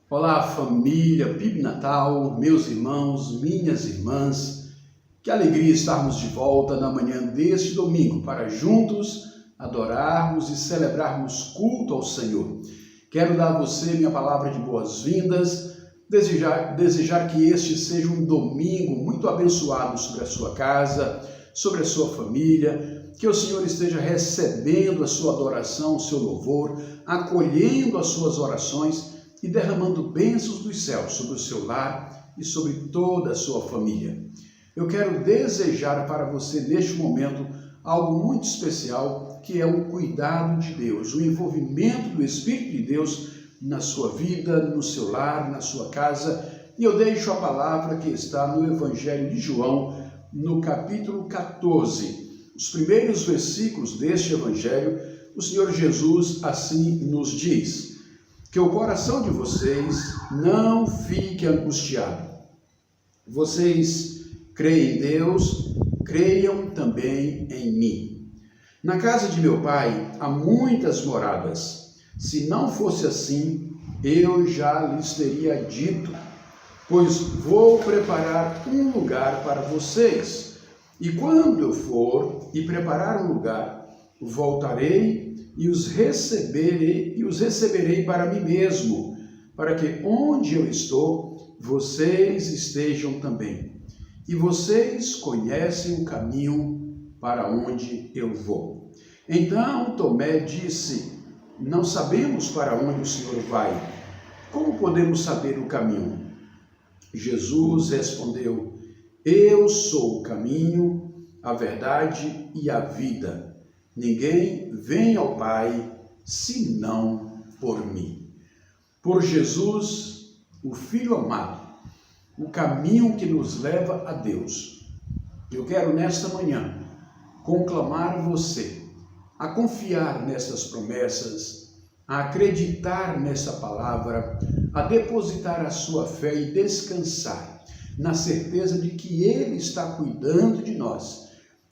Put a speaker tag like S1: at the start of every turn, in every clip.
S1: Olá, família PIB Natal, meus irmãos, minhas irmãs. Que alegria estarmos de volta na manhã deste domingo para juntos adorarmos e celebrarmos culto ao Senhor. Quero dar a você minha palavra de boas-vindas, desejar que este seja um domingo muito abençoado sobre a sua casa, sobre a sua família, que o Senhor esteja recebendo a sua adoração, o seu louvor, acolhendo as suas orações e derramando bênçãos dos céus sobre o seu lar e sobre toda a sua família. Eu quero desejar para você neste momento algo muito especial, que é o cuidado de Deus, o envolvimento do Espírito de Deus na sua vida, no seu lar, na sua casa. E eu deixo a palavra que está no Evangelho de João, no capítulo 14. Os primeiros versículos deste Evangelho, o Senhor Jesus assim nos diz: que o coração de vocês não fique angustiado. Vocês creem em Deus, creiam também em mim. Na casa de meu pai há muitas moradas. Se não fosse assim, eu já lhes teria dito, pois vou preparar um lugar para vocês. E quando eu for e preparar um lugar, voltarei e os receberei para mim mesmo, para que onde eu estou, vocês estejam também. E vocês conhecem o caminho para onde eu vou. Então Tomé disse: não sabemos para onde o Senhor vai. Como podemos saber o caminho? Jesus respondeu: eu sou o caminho, a verdade e a vida. Ninguém vem ao Pai senão por mim. Por Jesus, o Filho amado, o caminho que nos leva a Deus. Eu quero nesta manhã conclamar você a confiar nessas promessas, a acreditar nessa palavra, a depositar a sua fé e descansar na certeza de que Ele está cuidando de nós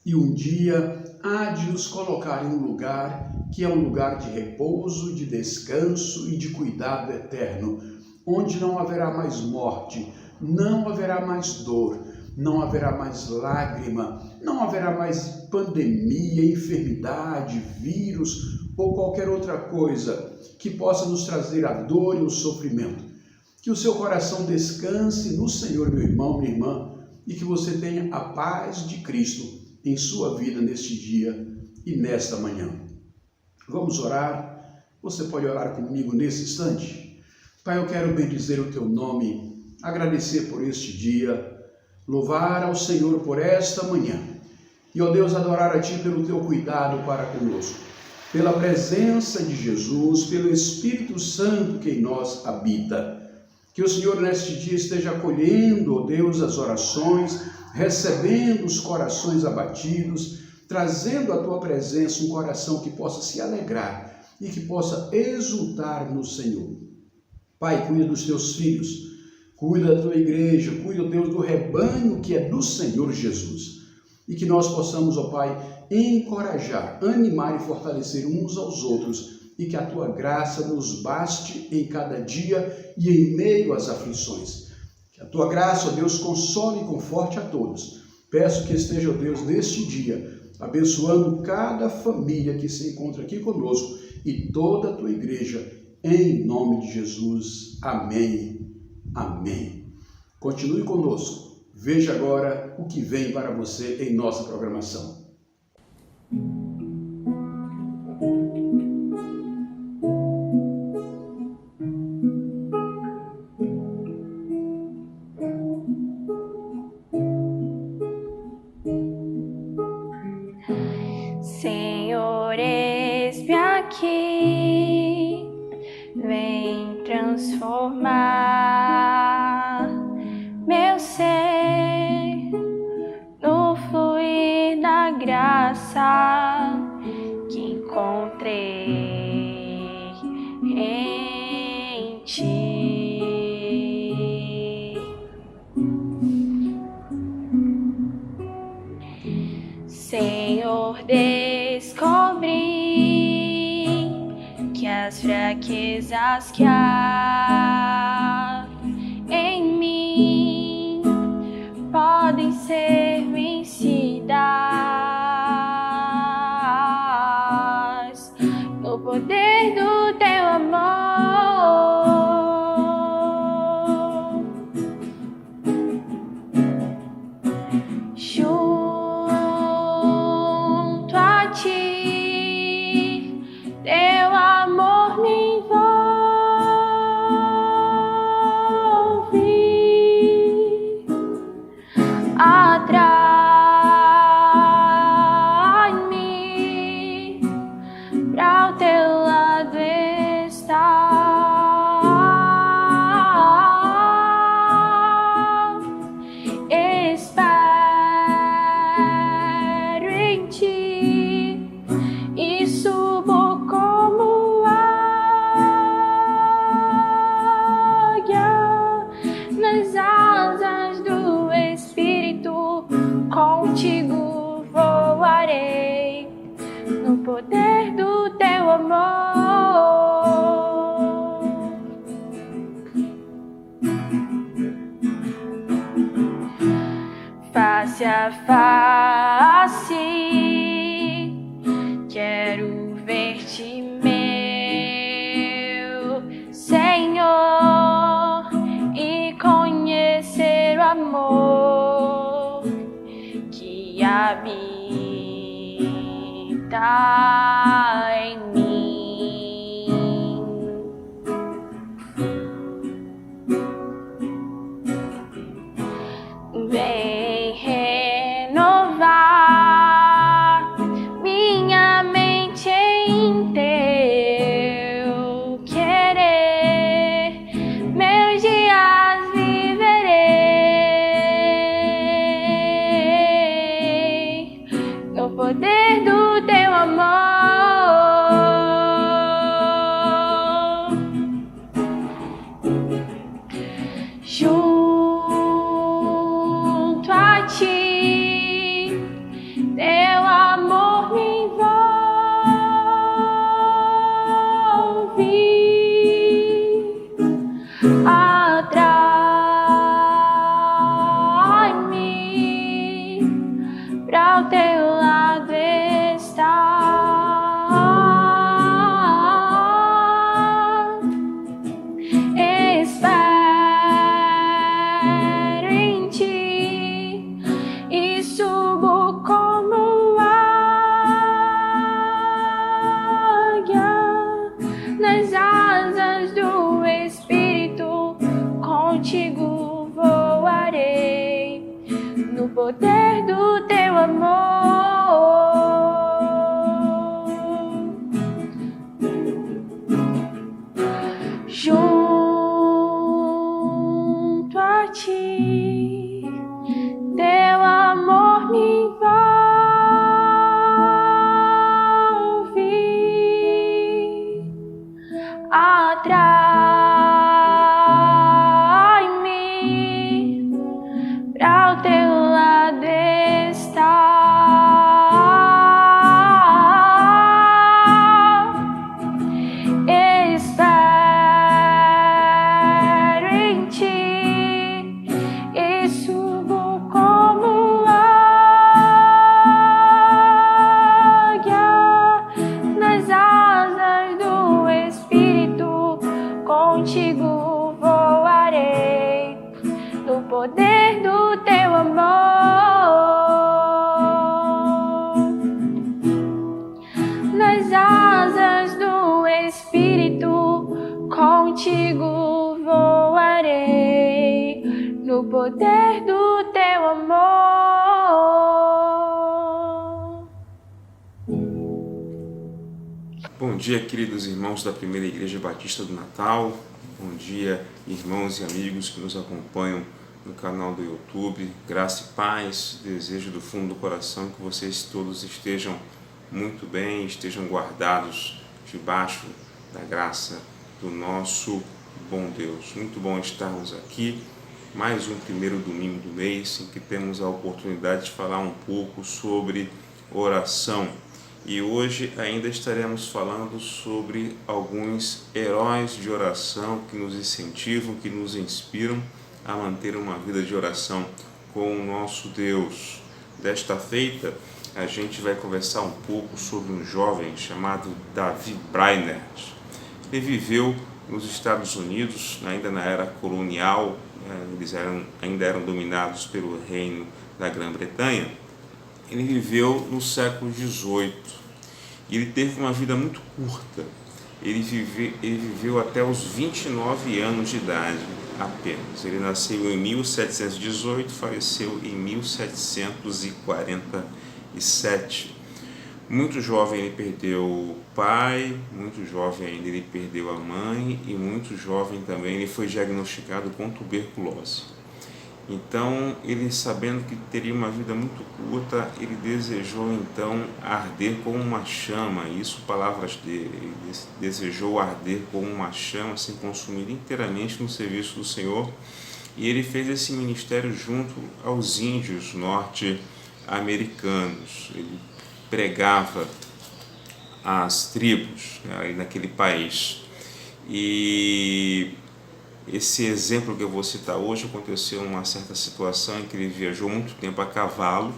S1: e um dia há de nos colocar em um lugar que é um lugar de repouso, de descanso e de cuidado eterno, onde não haverá mais morte, não haverá mais dor, não haverá mais lágrima, não haverá mais pandemia, enfermidade, vírus ou qualquer outra coisa que possa nos trazer a dor e o sofrimento. Que o seu coração descanse no Senhor, meu irmão, minha irmã, e que você tenha a paz de Cristo em sua vida neste dia e nesta manhã. Vamos orar? Você pode orar comigo nesse instante? Pai, eu quero bendizer o teu nome, agradecer por este dia, louvar ao Senhor por esta manhã e, ó Deus, adorar a Ti pelo teu cuidado para conosco, pela presença de Jesus, pelo Espírito Santo que em nós habita. Que o Senhor neste dia esteja acolhendo, ó Deus, as orações, recebendo os corações abatidos, trazendo à Tua presença um coração que possa se alegrar e que possa exultar no Senhor. Pai, cuida dos Teus filhos, cuida da Tua igreja, cuida, ó Deus, do rebanho que é do Senhor Jesus. E que nós possamos, ó Pai, encorajar, animar e fortalecer uns aos outros, e que a Tua graça nos baste em cada dia e em meio às aflições. Que a Tua graça, ó Deus, console e conforte a todos. Peço que esteja, ó Deus, neste dia, abençoando cada família que se encontra aqui conosco e toda a Tua igreja, em nome de Jesus. Amém. Amém. Continue conosco. Veja agora o que vem para você em nossa programação.
S2: Senhor, eis-me aqui, vem transformar meu ser no fluir da graça que encontrei em Ti. Senhor, descobri que as fraquezas que há tua face, quero ver-te, meu Senhor, e conhecer o amor que habita em mim. Vem renovar minha mente em teu querer, meus dias viverei no poder do teu amor. Junto a ti, teu amor me envolve, atrai-me pra o teu lado estar. Espero em ti e subo como águia nas asas do Espírito. Contigo voarei no poder do teu amor. Junto a ti, teu amor me envolve, atrai-me pra o teu lado estar. Espero em ti e subo como águia nas asas do Espírito. Contigo voarei no poder do teu amor. Nas asas do Espírito, contigo voarei no poder do teu amor.
S3: Bom dia, queridos irmãos da Primeira Igreja Batista do Natal. Bom dia, irmãos e amigos que nos acompanham no canal do YouTube. Graça e paz, desejo do fundo do coração que vocês todos estejam muito bem, estejam guardados debaixo da graça do nosso bom Deus. Muito bom estarmos aqui, mais um primeiro domingo do mês, em que temos a oportunidade de falar um pouco sobre oração. E hoje ainda estaremos falando sobre alguns heróis de oração que nos incentivam, que nos inspiram a manter uma vida de oração com o nosso Deus. Desta feita, a gente vai conversar um pouco sobre um jovem chamado Davi Brainerd. Ele viveu nos Estados Unidos, ainda na era colonial, eles ainda eram dominados pelo reino da Grã-Bretanha. Ele viveu no século XVIII e ele teve uma vida muito curta. Ele viveu até os 29 anos de idade apenas. Ele nasceu em 1718, faleceu em 1747. Muito jovem ele perdeu o pai, muito jovem ainda ele perdeu a mãe e muito jovem também ele foi diagnosticado com tuberculose. Então, ele, sabendo que teria uma vida muito curta, ele desejou então arder como uma chama, isso palavras dele, ele desejou arder como uma chama, se consumir inteiramente no serviço do Senhor, e ele fez esse ministério junto aos índios norte-americanos. Ele pregava às tribos naquele país, e esse exemplo que eu vou citar hoje aconteceu em uma certa situação em que ele viajou muito tempo a cavalo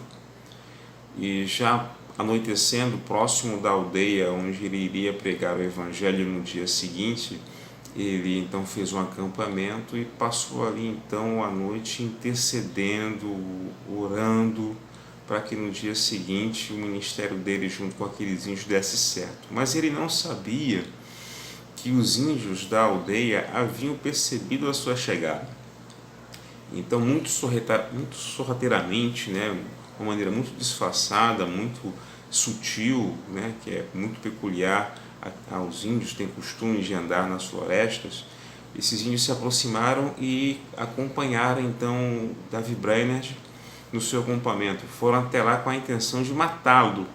S3: e já anoitecendo, próximo da aldeia onde ele iria pregar o evangelho no dia seguinte, ele então fez um acampamento e passou ali então a noite intercedendo, orando, para que no dia seguinte o ministério dele junto com aqueles índios desse certo. Mas ele não sabia que os índios da aldeia haviam percebido a sua chegada. Então, muito sorrateiramente, né, uma maneira muito disfarçada, muito sutil, né, que é muito peculiar aos índios, têm costume de andar nas florestas, esses índios se aproximaram e acompanharam então Davi Brainerd no seu acampamento. Foram até lá com a intenção de matá-lo.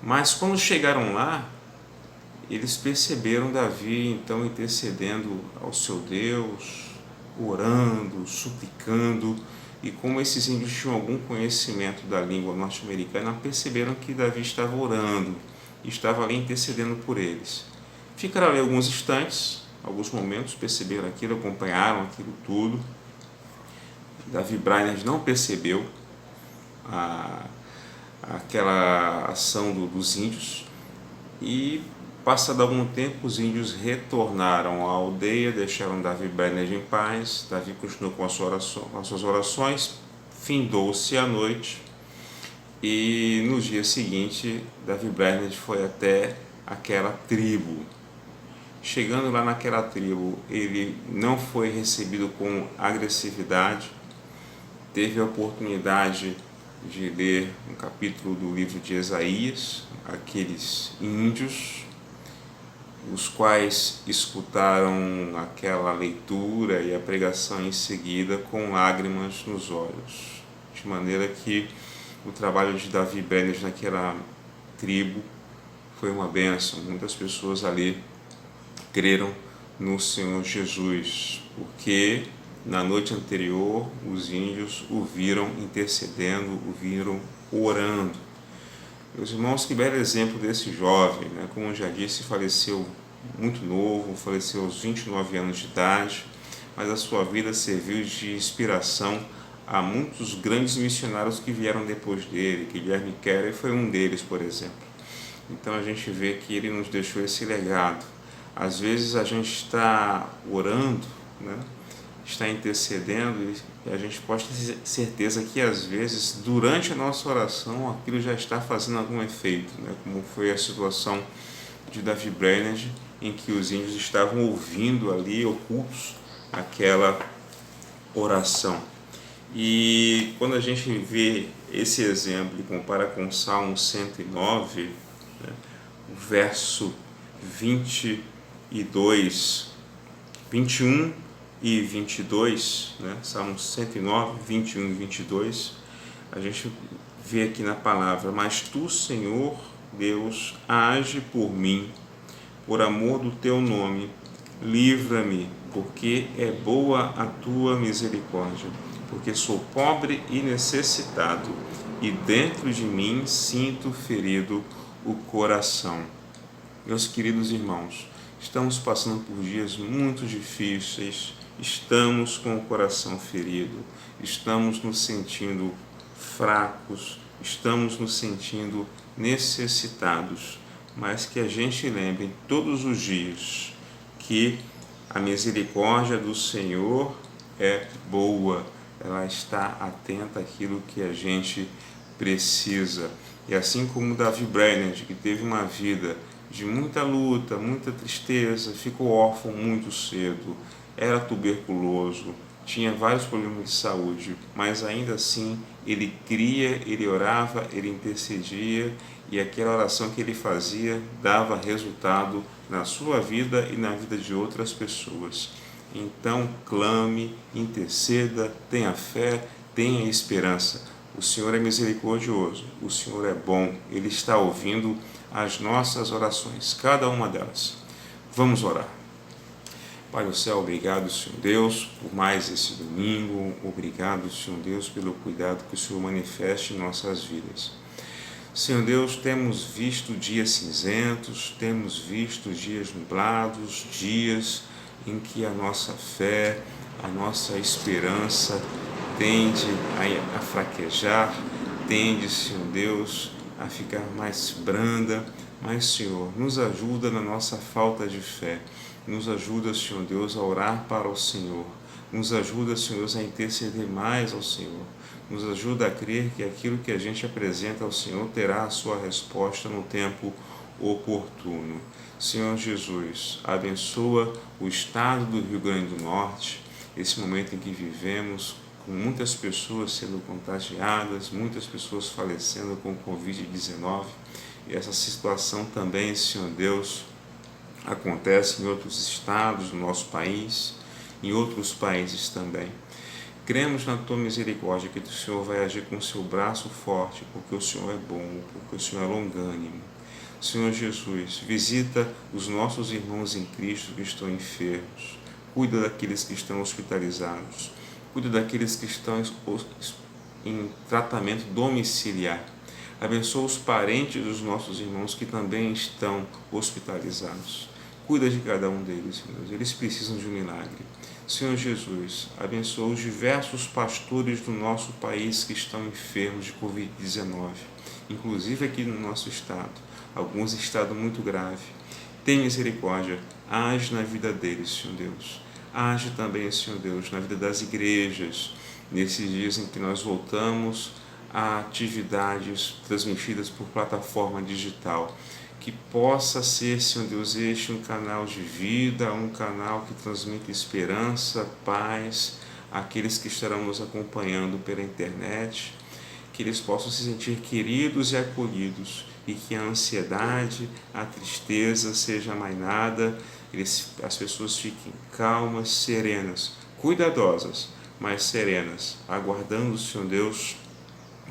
S3: Mas quando chegaram lá, eles perceberam Davi então intercedendo ao seu Deus, orando, suplicando, e como esses índios tinham algum conhecimento da língua norte-americana, perceberam que Davi estava orando, estava ali intercedendo por eles. Ficaram ali alguns instantes, alguns momentos, perceberam aquilo, acompanharam aquilo tudo. Davi Brainerd não percebeu aquela ação dos índios e, passado algum tempo, os índios retornaram à aldeia, deixaram Davi Brainerd em paz. Davi continuou com as suas orações, findou-se a noite e no dia seguinte Davi Brainerd foi até aquela tribo. Chegando lá naquela tribo, ele não foi recebido com agressividade, teve a oportunidade de ler um capítulo do livro de Isaías, aqueles índios, os quais escutaram aquela leitura e a pregação em seguida com lágrimas nos olhos, de maneira que o trabalho de Davi Brainerd naquela tribo foi uma bênção. Muitas pessoas ali creram no Senhor Jesus, porque na noite anterior os índios o viram intercedendo, o viram orando. Meus irmãos, que belo exemplo desse jovem, né? Como eu já disse, faleceu muito novo, faleceu aos 29 anos de idade, mas a sua vida serviu de inspiração a muitos grandes missionários que vieram depois dele. Guilherme Keller foi um deles, por exemplo. Então a gente vê que ele nos deixou esse legado. Às vezes a gente está orando, né? Está intercedendo, e a gente pode ter certeza que às vezes durante a nossa oração aquilo já está fazendo algum efeito, né? Como foi a situação de Davi Brainerd, em que os índios estavam ouvindo ali ocultos aquela oração. E quando a gente vê esse exemplo e compara com o Salmo 109, né, o verso 22, 21 e 22, né, Salmo 109, 21 e 22, a gente vê aqui na palavra: mas tu, Senhor Deus, age por mim, por amor do teu nome, livra-me, porque é boa a tua misericórdia, porque sou pobre e necessitado, e dentro de mim sinto ferido o coração. Meus queridos irmãos, estamos passando por dias muito difíceis, estamos com o coração ferido, estamos nos sentindo fracos, estamos nos sentindo necessitados, mas que a gente lembre todos os dias que a misericórdia do Senhor é boa, ela está atenta àquilo que a gente precisa. E assim como Davi Brainerd, que teve uma vida de muita luta, muita tristeza, ficou órfão muito cedo, era tuberculoso, tinha vários problemas de saúde, mas ainda assim ele cria, ele orava, ele intercedia, e aquela oração que ele fazia dava resultado na sua vida e na vida de outras pessoas. Então clame, interceda, tenha fé, tenha esperança. O Senhor é misericordioso, o Senhor é bom, Ele está ouvindo as nossas orações, cada uma delas. Vamos orar. Pai do céu, obrigado, Senhor Deus, por mais esse domingo. Obrigado, Senhor Deus, pelo cuidado que o Senhor manifesta em nossas vidas. Senhor Deus, temos visto dias cinzentos, temos visto dias nublados, dias em que a nossa fé, a nossa esperança tende a fraquejar, tende, Senhor Deus, a ficar mais branda. Mas, Senhor, nos ajuda na nossa falta de fé. Nos ajuda, Senhor Deus, a orar para o Senhor. Nos ajuda, Senhor Deus, a interceder mais ao Senhor. Nos ajuda a crer que aquilo que a gente apresenta ao Senhor terá a sua resposta no tempo oportuno. Senhor Jesus, abençoa o estado do Rio Grande do Norte, esse momento em que vivemos, com muitas pessoas sendo contagiadas, muitas pessoas falecendo com Covid-19. E essa situação também, Senhor Deus, acontece em outros estados do nosso país, em outros países também. Cremos na Tua misericórdia, que o Senhor vai agir com o Seu braço forte, porque o Senhor é bom, porque o Senhor é longânimo. Senhor Jesus, visita os nossos irmãos em Cristo que estão enfermos, cuida daqueles que estão hospitalizados, cuida daqueles que estão em tratamento domiciliar. Abençoa os parentes dos nossos irmãos que também estão hospitalizados. Cuida de cada um deles, Senhor. Eles precisam de um milagre. Senhor Jesus, abençoa os diversos pastores do nosso país que estão enfermos de Covid-19, inclusive aqui no nosso estado. Alguns em estado muito grave. Tem misericórdia, age na vida deles, Senhor Deus. Age também, Senhor Deus, na vida das igrejas, nesses dias em que nós voltamos a atividades transmitidas por plataforma digital. Que possa ser, Senhor Deus, este um canal de vida, um canal que transmite esperança, paz, àqueles que estarão nos acompanhando pela internet, que eles possam se sentir queridos e acolhidos, e que a ansiedade, a tristeza seja amainada, as pessoas fiquem calmas, serenas, cuidadosas, mas serenas, aguardando, Senhor Deus,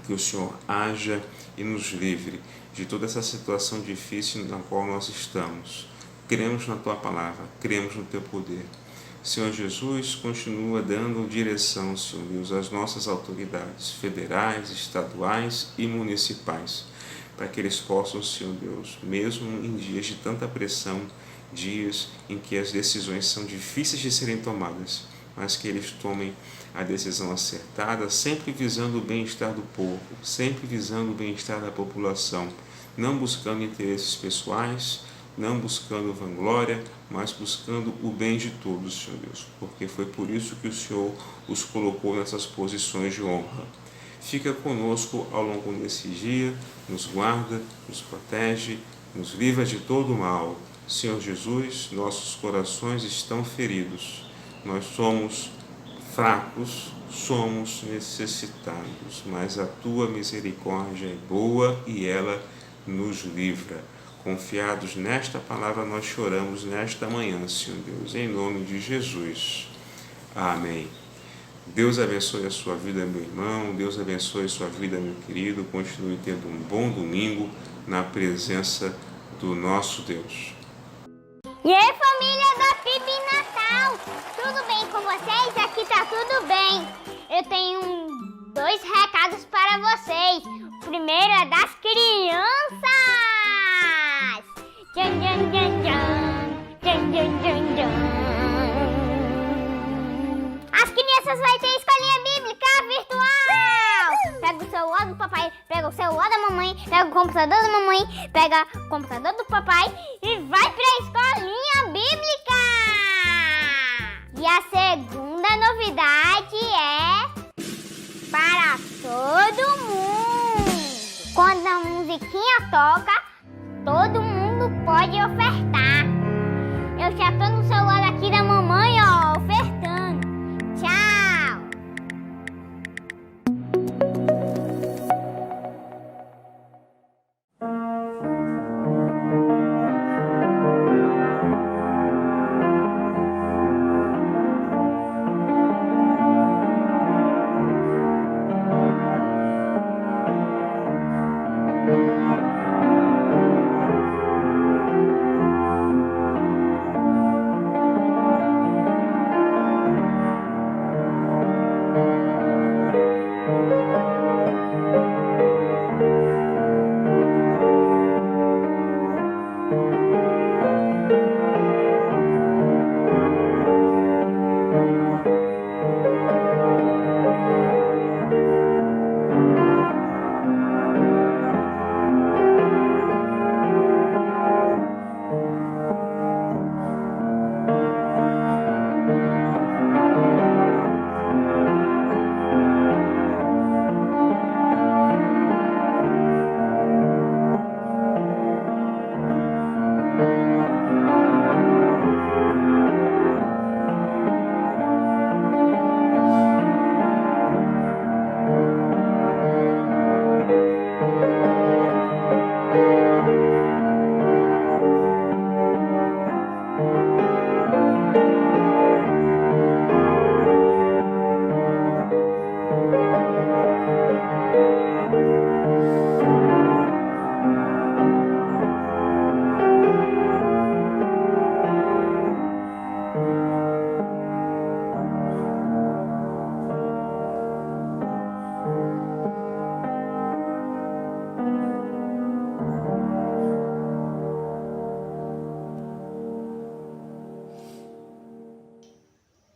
S3: que o Senhor haja e nos livre de toda essa situação difícil na qual nós estamos. Cremos na Tua palavra, cremos no Teu poder. Senhor Jesus, continua dando direção, Senhor Deus, às nossas autoridades federais, estaduais e municipais, para que eles possam, Senhor Deus, mesmo em dias de tanta pressão, dias em que as decisões são difíceis de serem tomadas, mas que eles tomem a decisão acertada, sempre visando o bem-estar do povo, sempre visando o bem-estar da população, não buscando interesses pessoais, não buscando vanglória, mas buscando o bem de todos, Senhor Deus, porque foi por isso que o Senhor os colocou nessas posições de honra. Fica conosco ao longo desse dia, nos guarda, nos protege, nos livra de todo o mal. Senhor Jesus, nossos corações estão feridos, nós somos fracos, somos necessitados, mas a Tua misericórdia é boa e ela nos livra. Confiados nesta palavra, nós choramos nesta manhã, Senhor Deus, em nome de Jesus. Amém. Deus abençoe a sua vida, meu irmão. Deus abençoe a sua vida, meu querido. Continue tendo um bom domingo na presença do nosso Deus.
S4: E aí, família da PIB Natal! Tudo bem com vocês? Aqui tá tudo bem. Eu tenho 2 recados para vocês. O primeiro é das crianças! Tchan, tchan, tchan, tchan. Tchan, tchan, tchan, tchan. As crianças vão ter escolinha bíblica virtual! Pega o celular do papai, pega o celular da mamãe, pega o computador da mamãe, pega o computador do papai e vai pra escolinha bíblica! E a segunda novidade é para todo mundo! Quando a musiquinha toca, todo mundo pode ofertar. Eu já tô no celular aqui da mamãe, ó, ofertando. Tchau!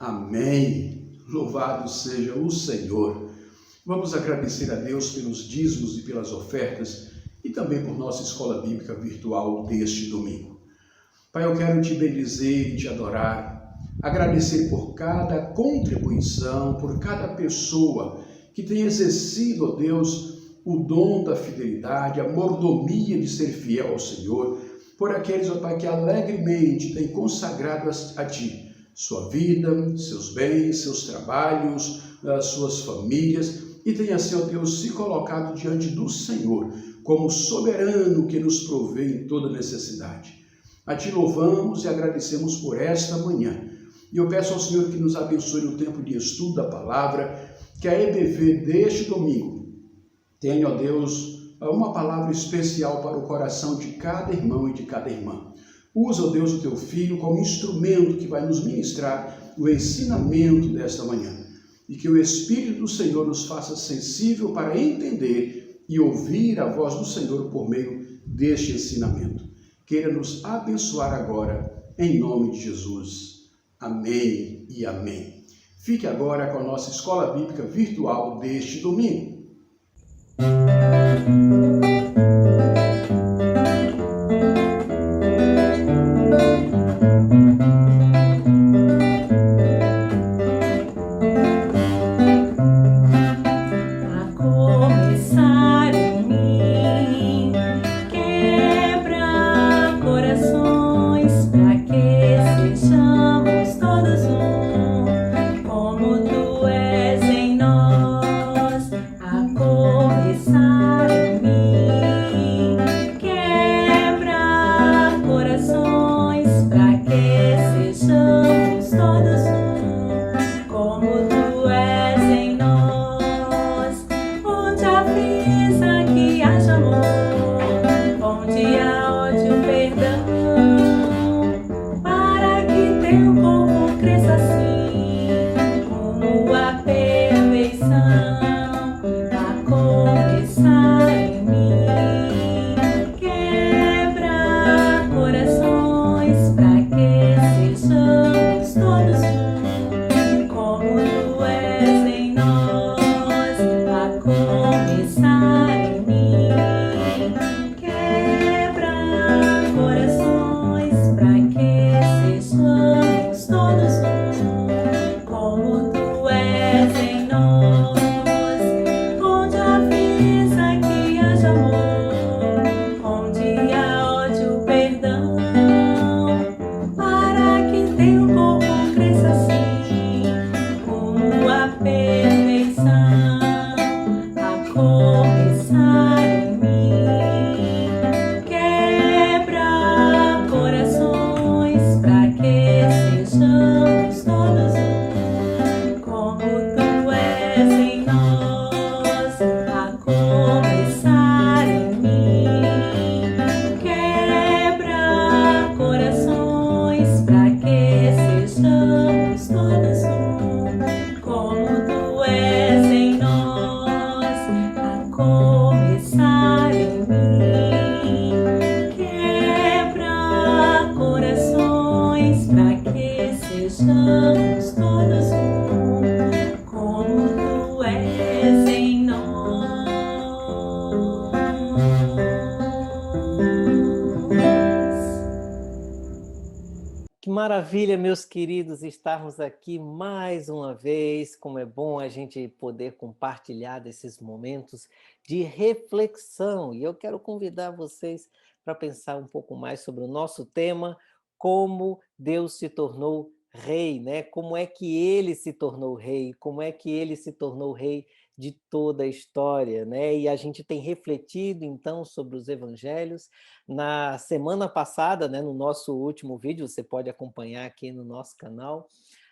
S1: Amém. Louvado seja o Senhor. Vamos agradecer a Deus pelos dízimos e pelas ofertas e também por nossa escola bíblica virtual deste domingo. Pai, eu quero te bendizer e te adorar, agradecer por cada contribuição, por cada pessoa que tem exercido, ó Deus, o dom da fidelidade, a mordomia de ser fiel ao Senhor, por aqueles, ó Pai, que alegremente têm consagrado a Ti sua vida, seus bens, seus trabalhos, as suas famílias, e tem assim, ó Deus, se colocado diante do Senhor como soberano que nos provê em toda necessidade. A Ti louvamos e agradecemos por esta manhã. E eu peço ao Senhor que nos abençoe no tempo de estudo da palavra, que a EBV deste domingo tenha, ó Deus, uma palavra especial para o coração de cada irmão e de cada irmã. Usa, ó Deus, o Teu Filho como instrumento que vai nos ministrar o ensinamento desta manhã. E que o Espírito do Senhor nos faça sensível para entender e ouvir a voz do Senhor por meio deste ensinamento. Queira nos abençoar agora, em nome de Jesus. Amém e amém. Fique agora com a nossa escola bíblica virtual deste domingo.
S5: Maravilha, meus queridos, estarmos aqui mais uma vez. Como é bom a gente poder compartilhar desses momentos de reflexão. E eu quero convidar vocês para pensar um pouco mais sobre o nosso tema, como Deus se tornou rei, né? Como é que ele se tornou rei? Como é que ele se tornou rei de toda a história, né? E a gente tem refletido, então, sobre os evangelhos. Na semana passada, né, no nosso último vídeo, você pode acompanhar aqui no nosso canal,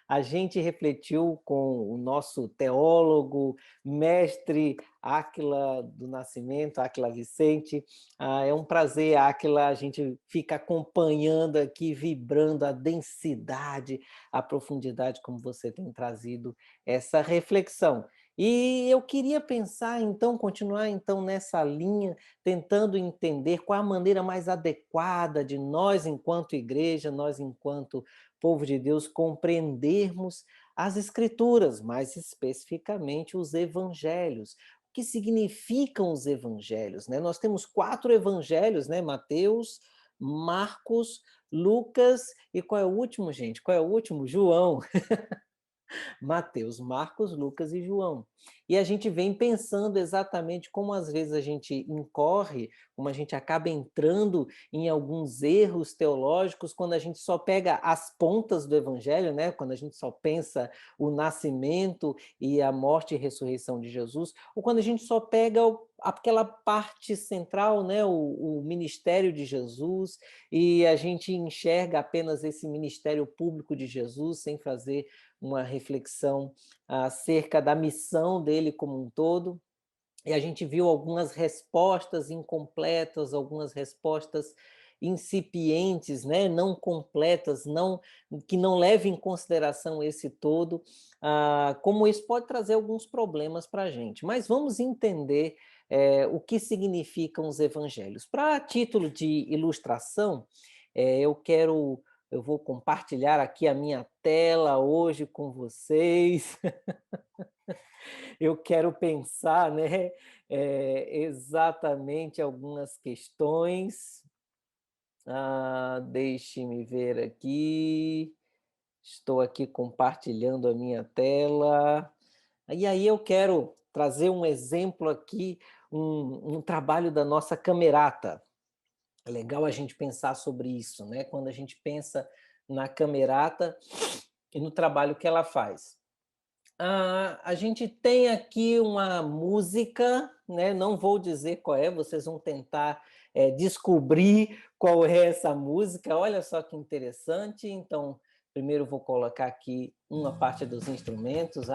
S5: a gente refletiu com o nosso teólogo, mestre Áquila do Nascimento, Áquila Vicente. É um prazer, Áquila, a gente fica acompanhando aqui, vibrando a densidade, a profundidade, como você tem trazido essa reflexão. E eu queria pensar, então, continuar então nessa linha, tentando entender qual a maneira mais adequada de nós, enquanto igreja, nós, enquanto povo de Deus, compreendermos as Escrituras, mais especificamente os Evangelhos. O que significam os Evangelhos, né? Nós temos 4 Evangelhos, né? Mateus, Marcos, Lucas e qual é o último, gente? Qual é o último? João. Mateus, Marcos, Lucas e João. E a gente vem pensando exatamente como às vezes a gente incorre, como a gente acaba entrando em alguns erros teológicos quando a gente só pega as pontas do evangelho, né? Quando a gente só pensa o nascimento e a morte e ressurreição de Jesus, ou quando a gente só pega aquela parte central, né? O ministério de Jesus, e a gente enxerga apenas esse ministério público de Jesus sem fazer uma reflexão acerca da missão dele como um todo, e a gente viu algumas respostas incompletas, algumas respostas incipientes, né? Não completas, que não levem em consideração esse todo, como isso pode trazer alguns problemas para a gente. Mas vamos entender o que significam os evangelhos. Para título de ilustração, eu vou compartilhar aqui a minha tela hoje com vocês. Eu quero pensar, né, exatamente algumas questões. Deixe-me ver aqui. Estou aqui compartilhando a minha tela. E aí eu quero trazer um exemplo aqui, um trabalho da nossa Camerata. É legal a gente pensar sobre isso, né? Quando a gente pensa na Camerata e no trabalho que ela faz. A gente tem aqui uma música, né? Não vou dizer qual é, vocês vão tentar descobrir qual é essa música. Olha só que interessante. Então, primeiro vou colocar aqui uma parte dos instrumentos.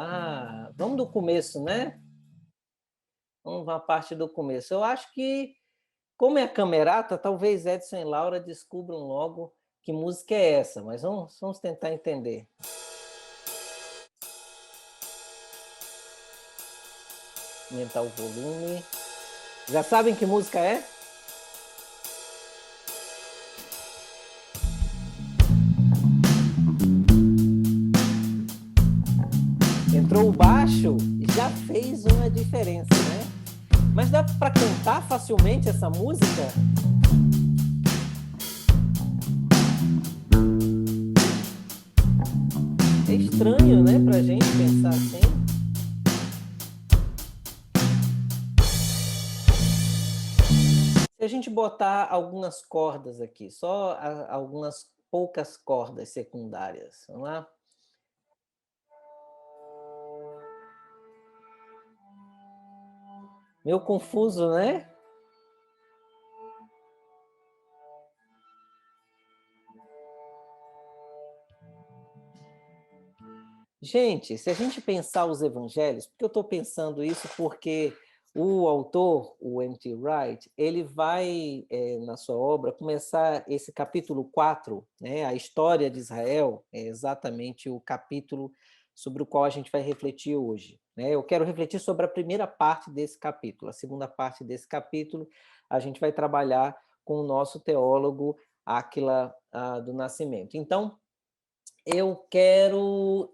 S5: Vamos do começo, né? Vamos à parte do começo. Eu acho que, como é a Camerata, talvez Edson e Laura descubram logo que música é essa, mas vamos tentar entender. Aumentar o volume. Já sabem que música é? Entrou o baixo, já fez uma diferença, né? Mas dá para cantar facilmente essa música? É estranho, né, pra gente pensar assim. Se a gente botar algumas cordas aqui, só algumas poucas cordas secundárias, vamos lá? Meio confuso, né? Gente, se a gente pensar os evangelhos, porque eu estou pensando isso porque o autor, o M.T. Wright, ele vai, na sua obra, começar esse capítulo 4, né, a história de Israel, é exatamente o capítulo sobre o qual a gente vai refletir hoje. Né? Eu quero refletir sobre a primeira parte desse capítulo. A segunda parte desse capítulo, a gente vai trabalhar com o nosso teólogo Áquila do Nascimento. Então, eu quero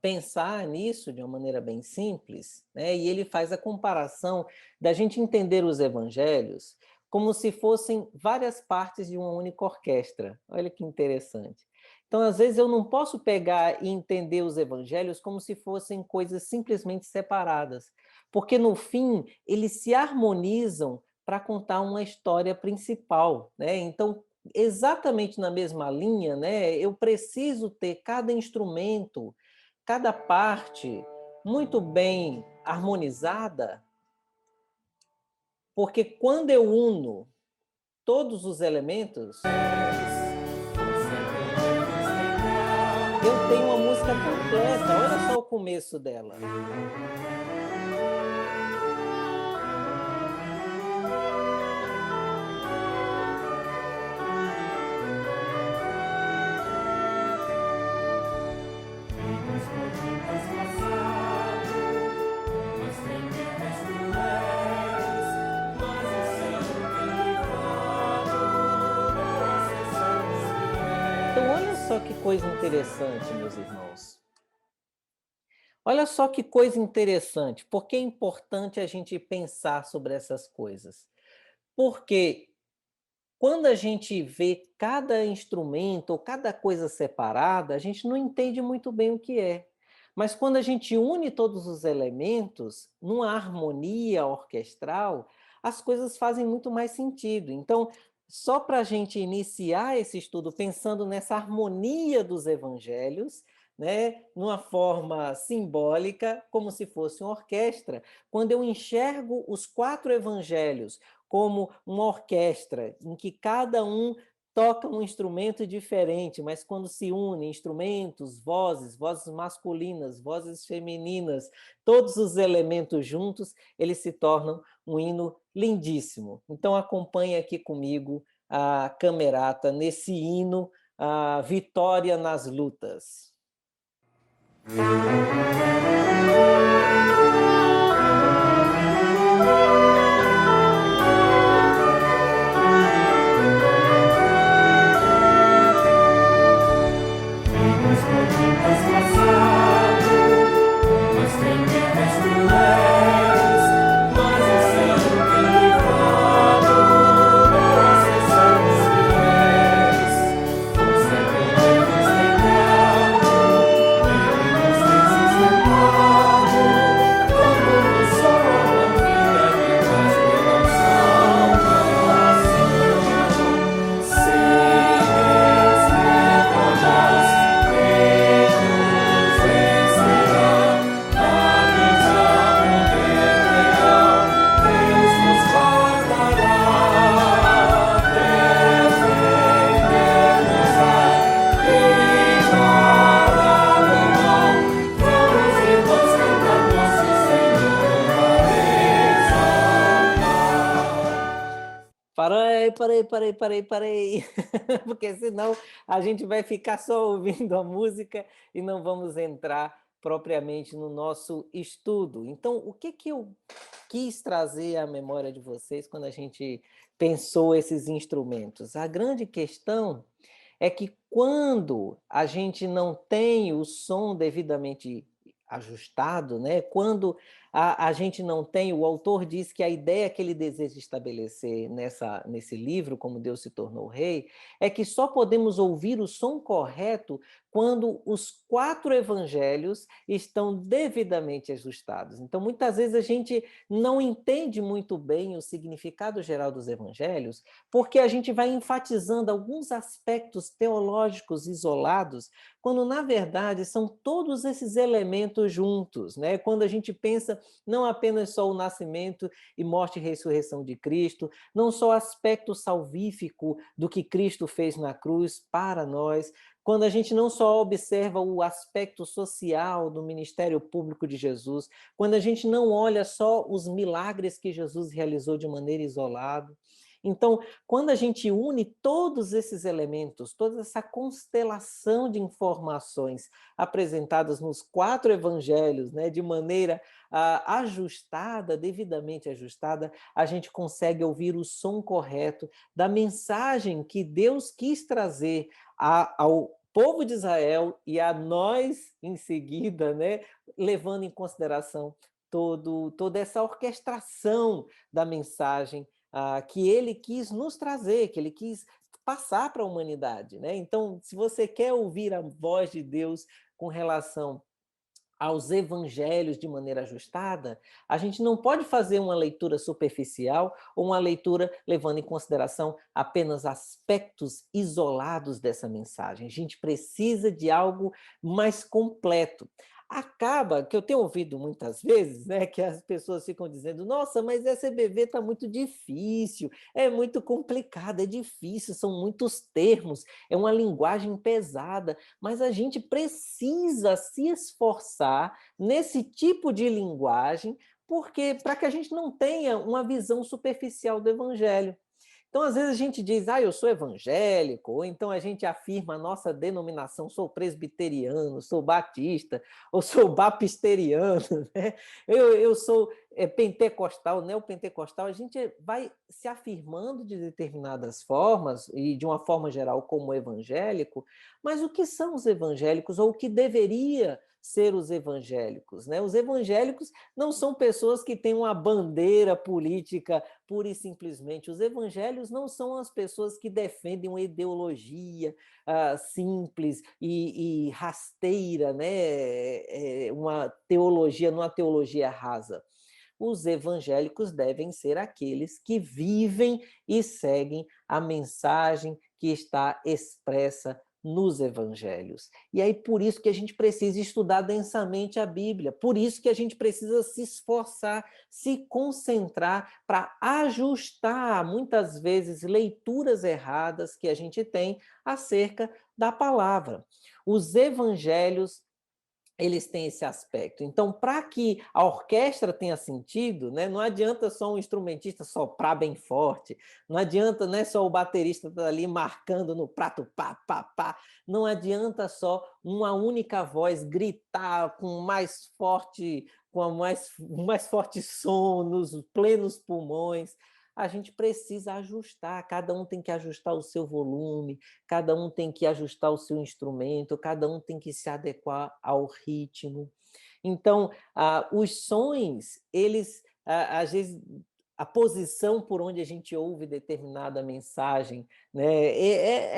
S5: pensar nisso de uma maneira bem simples, né? E ele faz a comparação da gente entender os evangelhos como se fossem várias partes de uma única orquestra. Olha que interessante. Então, às vezes, eu não posso pegar e entender os evangelhos como se fossem coisas simplesmente separadas, porque, no fim, eles se harmonizam para contar uma história principal, né? Então, exatamente na mesma linha, né? Eu preciso ter cada instrumento, cada parte muito bem harmonizada, porque quando eu uno todos os elementos, eu tenho uma música completa. Olha só o começo dela. só que coisa interessante, meus irmãos. Olha só que coisa interessante. Por que é importante a gente pensar sobre essas coisas? Porque quando a gente vê cada instrumento ou cada coisa separada, a gente não entende muito bem o que é. Mas quando a gente une todos os elementos numa harmonia orquestral, as coisas fazem muito mais sentido. Então, só para a gente iniciar esse estudo pensando nessa harmonia dos evangelhos, né, numa forma simbólica, como se fosse uma orquestra, quando eu enxergo os 4 evangelhos como uma orquestra, em que cada um toca um instrumento diferente, mas quando se unem instrumentos, vozes, vozes masculinas, vozes femininas, todos os elementos juntos, eles se tornam um hino lindíssimo. Então acompanhe aqui comigo a Camerata nesse hino, a Vitória nas Lutas. Parei, porque senão a gente vai ficar só ouvindo a música e não vamos entrar propriamente no nosso estudo. Então, o que eu quis trazer à memória de vocês quando a gente pensou esses instrumentos? A grande questão é que quando a gente não tem o som devidamente ajustado, né? Quando a gente não tem, o autor diz que a ideia que ele deseja estabelecer nesse livro, Como Deus se Tornou Rei, é que só podemos ouvir o som correto quando os 4 evangelhos estão devidamente ajustados. Então, muitas vezes a gente não entende muito bem o significado geral dos evangelhos, porque a gente vai enfatizando alguns aspectos teológicos isolados, quando, na verdade, são todos esses elementos juntos, né? Quando a gente pensa não apenas só o nascimento e morte e ressurreição de Cristo, não só o aspecto salvífico do que Cristo fez na cruz para nós, quando a gente não só observa o aspecto social do ministério público de Jesus, quando a gente não olha só os milagres que Jesus realizou de maneira isolada. Então, quando a gente une todos esses elementos, toda essa constelação de informações apresentadas nos 4 evangelhos, né, de maneira ajustada, devidamente ajustada, a gente consegue ouvir o som correto da mensagem que Deus quis trazer ao povo de Israel e a nós em seguida, né, levando em consideração toda essa orquestração da mensagem que ele quis nos trazer, que ele quis passar para a humanidade, né? Então, se você quer ouvir a voz de Deus com relação aos evangelhos de maneira ajustada, a gente não pode fazer uma leitura superficial ou uma leitura levando em consideração apenas aspectos isolados dessa mensagem. A gente precisa de algo mais completo. Acaba que eu tenho ouvido muitas vezes, né, que as pessoas ficam dizendo: nossa, mas essa EBV está muito difícil, é muito complicado, é difícil, são muitos termos, é uma linguagem pesada, mas a gente precisa se esforçar nesse tipo de linguagem, porque para que a gente não tenha uma visão superficial do evangelho. Então, às vezes a gente diz, eu sou evangélico, ou então a gente afirma a nossa denominação, sou presbiteriano, sou batista, ou sou bapisteriano, né? eu sou pentecostal, neopentecostal, a gente vai se afirmando de determinadas formas, e de uma forma geral como evangélico, mas o que são os evangélicos, ou o que deveria ser os evangélicos, né? Os evangélicos não são pessoas que têm uma bandeira política pura e simplesmente. Os evangelhos não são as pessoas que defendem uma ideologia simples e rasteira, né? Uma teologia, não uma teologia rasa. Os evangélicos devem ser aqueles que vivem e seguem a mensagem que está expressa nos evangelhos. E aí por isso que a gente precisa estudar densamente a Bíblia, por isso que a gente precisa se esforçar, se concentrar para ajustar muitas vezes leituras erradas que a gente tem acerca da palavra. Os evangelhos eles têm esse aspecto. Então, para que a orquestra tenha sentido, né, não adianta só um instrumentista soprar bem forte, não adianta, né, só o baterista estar ali marcando no prato, pá, pá, pá, não adianta só uma única voz gritar com mais forte, mais forte som nos plenos pulmões. A gente precisa ajustar, cada um tem que ajustar o seu volume, cada um tem que ajustar o seu instrumento, cada um tem que se adequar ao ritmo. Então, os sons, eles, às vezes, a posição por onde a gente ouve determinada mensagem, né,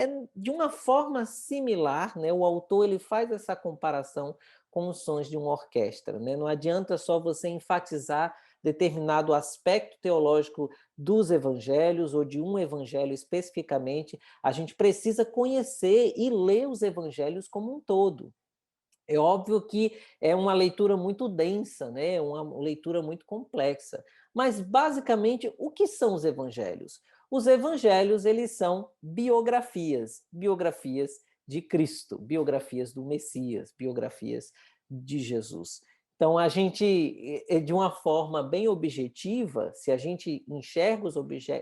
S5: é de uma forma similar, né? O autor ele faz essa comparação com os sons de uma orquestra, né? Não adianta só você enfatizar determinado aspecto teológico dos evangelhos ou de um evangelho especificamente, a gente precisa conhecer e ler os evangelhos como um todo. É óbvio que é uma leitura muito densa, né? Uma leitura muito complexa. Mas, basicamente, o que são os evangelhos? Os evangelhos, eles são biografias, biografias de Cristo, biografias do Messias, biografias de Jesus. Então, a gente, de uma forma bem objetiva, se a gente enxerga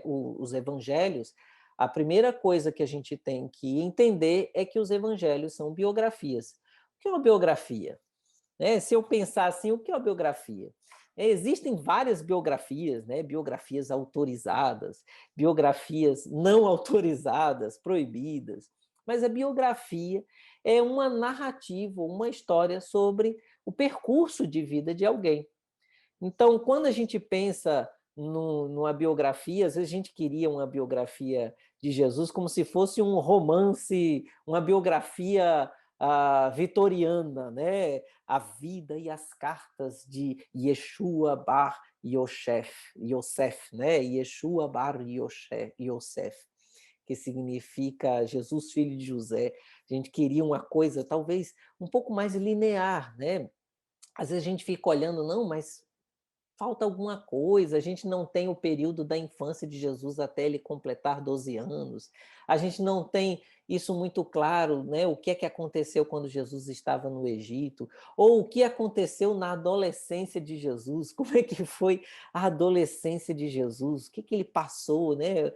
S5: os evangelhos, a primeira coisa que a gente tem que entender é que os evangelhos são biografias. O que é uma biografia? Se eu pensar assim, o que é uma biografia? Existem várias biografias, né? Biografias autorizadas, biografias não autorizadas, proibidas, mas a biografia é uma narrativa, uma história sobre o percurso de vida de alguém. Então, quando a gente pensa numa biografia, às vezes a gente queria uma biografia de Jesus como se fosse um romance, uma biografia vitoriana, né? A vida e as cartas de Yeshua Bar Yosef, né? Yeshua Bar Yosef, que significa Jesus, filho de José. A gente queria uma coisa talvez um pouco mais linear, né? Às vezes a gente fica olhando, não, mas falta alguma coisa, a gente não tem o período da infância de Jesus até ele completar 12 anos, a gente não tem isso muito claro, né? O que é que aconteceu quando Jesus estava no Egito, ou o que aconteceu na adolescência de Jesus, como é que foi a adolescência de Jesus, o que ele passou, né?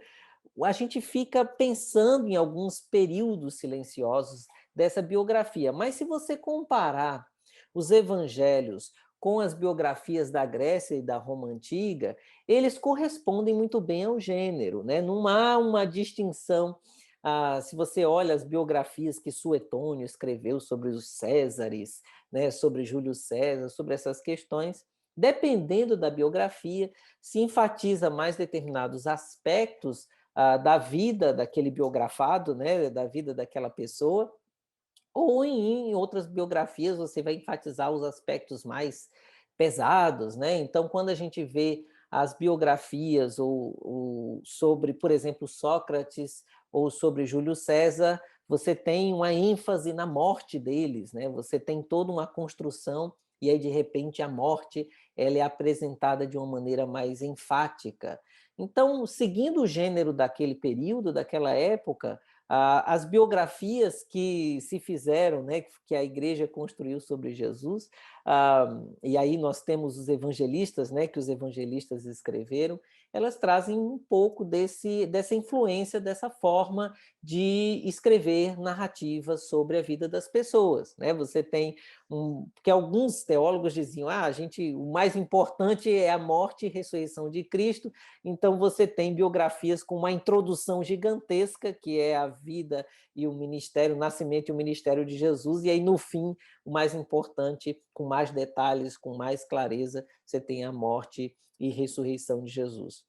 S5: A gente fica pensando em alguns períodos silenciosos dessa biografia, mas se você comparar os evangelhos com as biografias da Grécia e da Roma Antiga, eles correspondem muito bem ao gênero, né? Não há uma distinção. Se você olha as biografias que Suetônio escreveu sobre os Césares, né? Sobre Júlio César, sobre essas questões, dependendo da biografia, se enfatiza mais determinados aspectos da vida daquele biografado, né? Da vida daquela pessoa, ou em outras biografias você vai enfatizar os aspectos mais pesados, né? Então, quando a gente vê as biografias ou sobre, por exemplo, Sócrates ou sobre Júlio César, você tem uma ênfase na morte deles, né? Você tem toda uma construção e aí, de repente, a morte ela é apresentada de uma maneira mais enfática. Então, seguindo o gênero daquele período, daquela época, as biografias que se fizeram, né, que a igreja construiu sobre Jesus, e aí nós temos os evangelistas, né, que os evangelistas escreveram, elas trazem um pouco dessa influência, dessa forma de escrever narrativas sobre a vida das pessoas, né? Você tem porque alguns teólogos diziam, o mais importante é a morte e ressurreição de Cristo, então você tem biografias com uma introdução gigantesca, que é a vida e o ministério, o nascimento e o ministério de Jesus, e aí no fim, o mais importante, com mais detalhes, com mais clareza, você tem a morte e ressurreição de Jesus.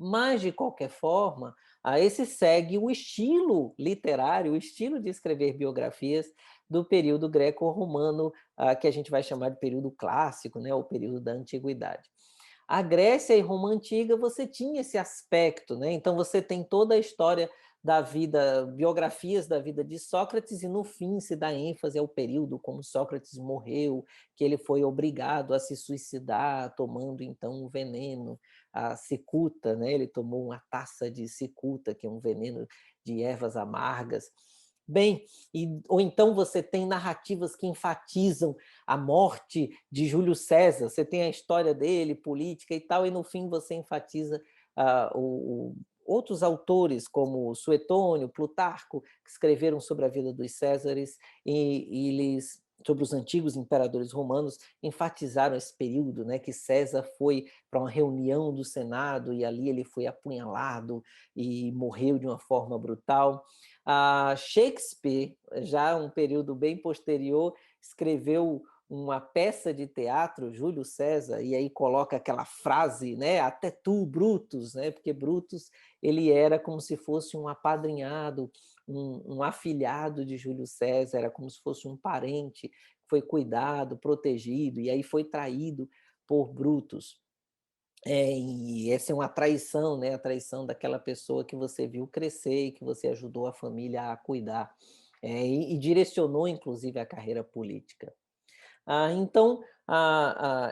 S5: Mas, de qualquer forma, esse segue o estilo literário, o estilo de escrever biografias do período greco-romano, que a gente vai chamar de período clássico, né, o período da antiguidade. A Grécia e Roma Antiga, você tinha esse aspecto, né? Então você tem toda a história da vida, biografias da vida de Sócrates, e no fim se dá ênfase ao período como Sócrates morreu, que ele foi obrigado a se suicidar, tomando então um veneno, a cicuta, né? Ele tomou uma taça de cicuta, que é um veneno de ervas amargas. Bem, ou então você tem narrativas que enfatizam a morte de Júlio César, você tem a história dele, política e tal, e no fim você enfatiza outros autores, como Suetônio, Plutarco, que escreveram sobre a vida dos Césares, e eles, sobre os antigos imperadores romanos, enfatizaram esse período, né, que César foi para uma reunião do Senado e ali ele foi apunhalado e morreu de uma forma brutal. Shakespeare, já um período bem posterior, escreveu uma peça de teatro, Júlio César, e aí coloca aquela frase, né, até tu, Brutus, né, porque Brutus ele era como se fosse um apadrinhado, um afilhado de Júlio César, era como se fosse um parente, foi cuidado, protegido, e aí foi traído por Brutus. E essa é uma traição, né? A traição daquela pessoa que você viu crescer e que você ajudou a família a cuidar, e direcionou, inclusive, a carreira política. Então,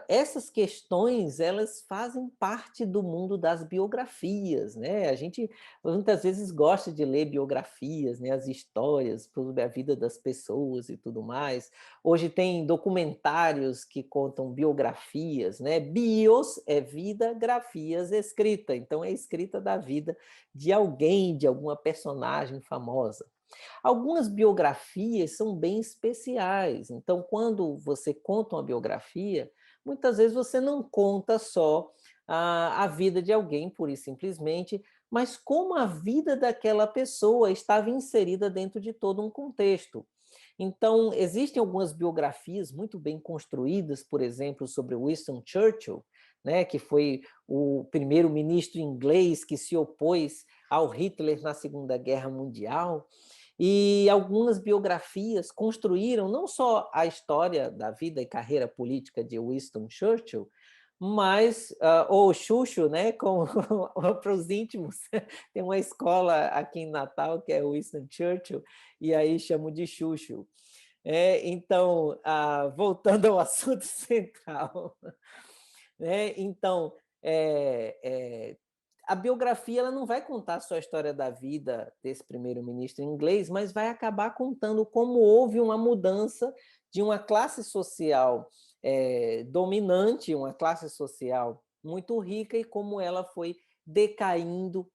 S5: essas questões, elas fazem parte do mundo das biografias, né? A gente muitas vezes gosta de ler biografias, né? As histórias sobre a vida das pessoas e tudo mais. Hoje tem documentários que contam biografias, né? Bios é vida, grafias é escrita. Então, é escrita da vida de alguém, de alguma personagem famosa. Algumas biografias são bem especiais, então quando você conta uma biografia, muitas vezes você não conta só a vida de alguém, pura e simplesmente, mas como a vida daquela pessoa estava inserida dentro de todo um contexto. Então, existem algumas biografias muito bem construídas, por exemplo, sobre Winston Churchill, né, que foi o primeiro-ministro inglês que se opôs ao Hitler na Segunda Guerra Mundial. E algumas biografias construíram não só a história da vida e carreira política de Winston Churchill, mas, ou Xuxo, né, para os íntimos, tem uma escola aqui em Natal que é Winston Churchill, e aí chamam de Xuxo. Então, voltando ao assunto central, né, então, a biografia ela não vai contar só a história da vida desse primeiro-ministro inglês, mas vai acabar contando como houve uma mudança de uma classe social dominante, uma classe social muito rica, e como ela foi decaindo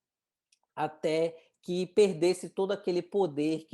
S5: até que perdesse todo aquele poder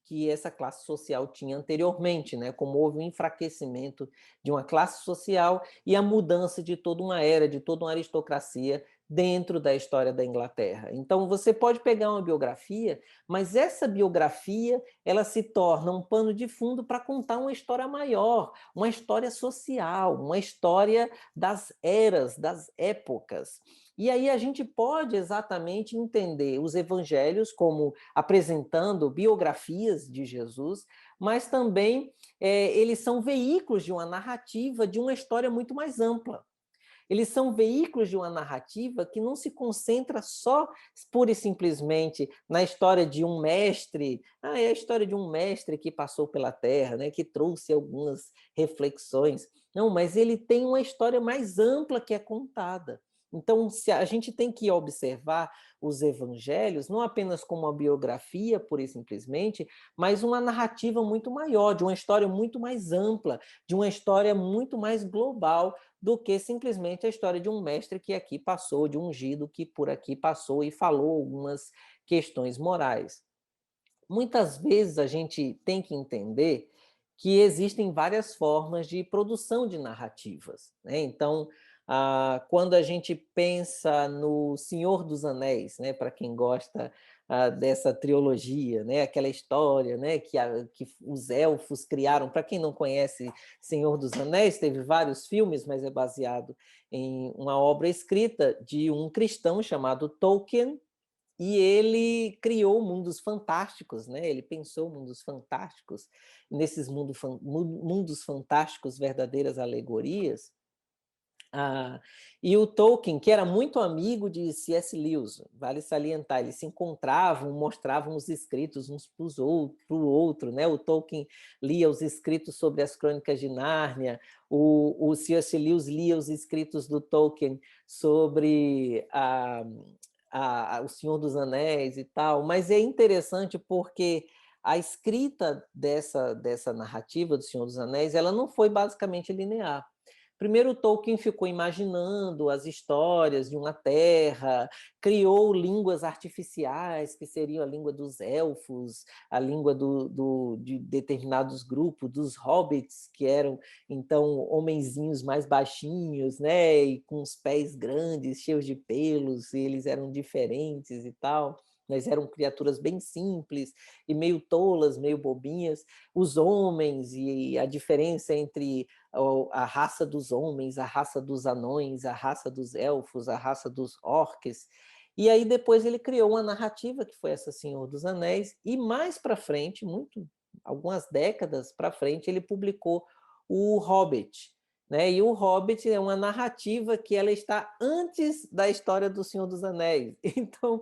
S5: que essa classe social tinha anteriormente, né? Como houve um enfraquecimento de uma classe social e a mudança de toda uma era, de toda uma aristocracia dentro da história da Inglaterra. Então, você pode pegar uma biografia, mas essa biografia ela se torna um pano de fundo para contar uma história maior, uma história social, uma história das eras, das épocas. E aí a gente pode exatamente entender os evangelhos como apresentando biografias de Jesus, mas também eles são veículos de uma narrativa, de uma história muito mais ampla. Eles são veículos de uma narrativa que não se concentra só, pura e simplesmente, na história de um mestre. É a história de um mestre que passou pela Terra, né, que trouxe algumas reflexões. Não, mas ele tem uma história mais ampla que é contada. Então, se a gente tem que observar os evangelhos não apenas como uma biografia, pura e simplesmente, mas uma narrativa muito maior, de uma história muito mais ampla, de uma história muito mais global do que simplesmente a história de um mestre que aqui passou, de um ungido que por aqui passou e falou algumas questões morais. Muitas vezes a gente tem que entender que existem várias formas de produção de narrativas, né? Então, quando a gente pensa no Senhor dos Anéis, né, para quem gosta dessa trilogia, né, aquela história, né, que os elfos criaram. Para quem não conhece Senhor dos Anéis, teve vários filmes, mas é baseado em uma obra escrita de um cristão chamado Tolkien, e ele criou mundos fantásticos, né? Ele pensou mundos fantásticos, nesses mundos fantásticos, verdadeiras alegorias. E o Tolkien, que era muito amigo de C.S. Lewis, vale salientar, eles se encontravam, mostravam os escritos uns para o outro, né? O Tolkien lia os escritos sobre as Crônicas de Nárnia, o C.S. Lewis lia os escritos do Tolkien sobre o Senhor dos Anéis e tal, mas é interessante porque a escrita dessa narrativa do Senhor dos Anéis, ela não foi basicamente linear. Primeiro, Tolkien ficou imaginando as histórias de uma terra, criou línguas artificiais, que seriam a língua dos elfos, a língua de determinados grupos, dos hobbits, que eram, então, homenzinhos mais baixinhos, né, e com os pés grandes, cheios de pelos, e eles eram diferentes e tal. Mas eram criaturas bem simples e meio tolas, meio bobinhas. Os homens e a diferença entre a raça dos homens, a raça dos anões, a raça dos elfos, a raça dos orques. E aí depois ele criou uma narrativa que foi essa Senhor dos Anéis, e mais para frente, algumas décadas para frente, ele publicou o Hobbit, né? E o Hobbit é uma narrativa que ela está antes da história do Senhor dos Anéis. Então,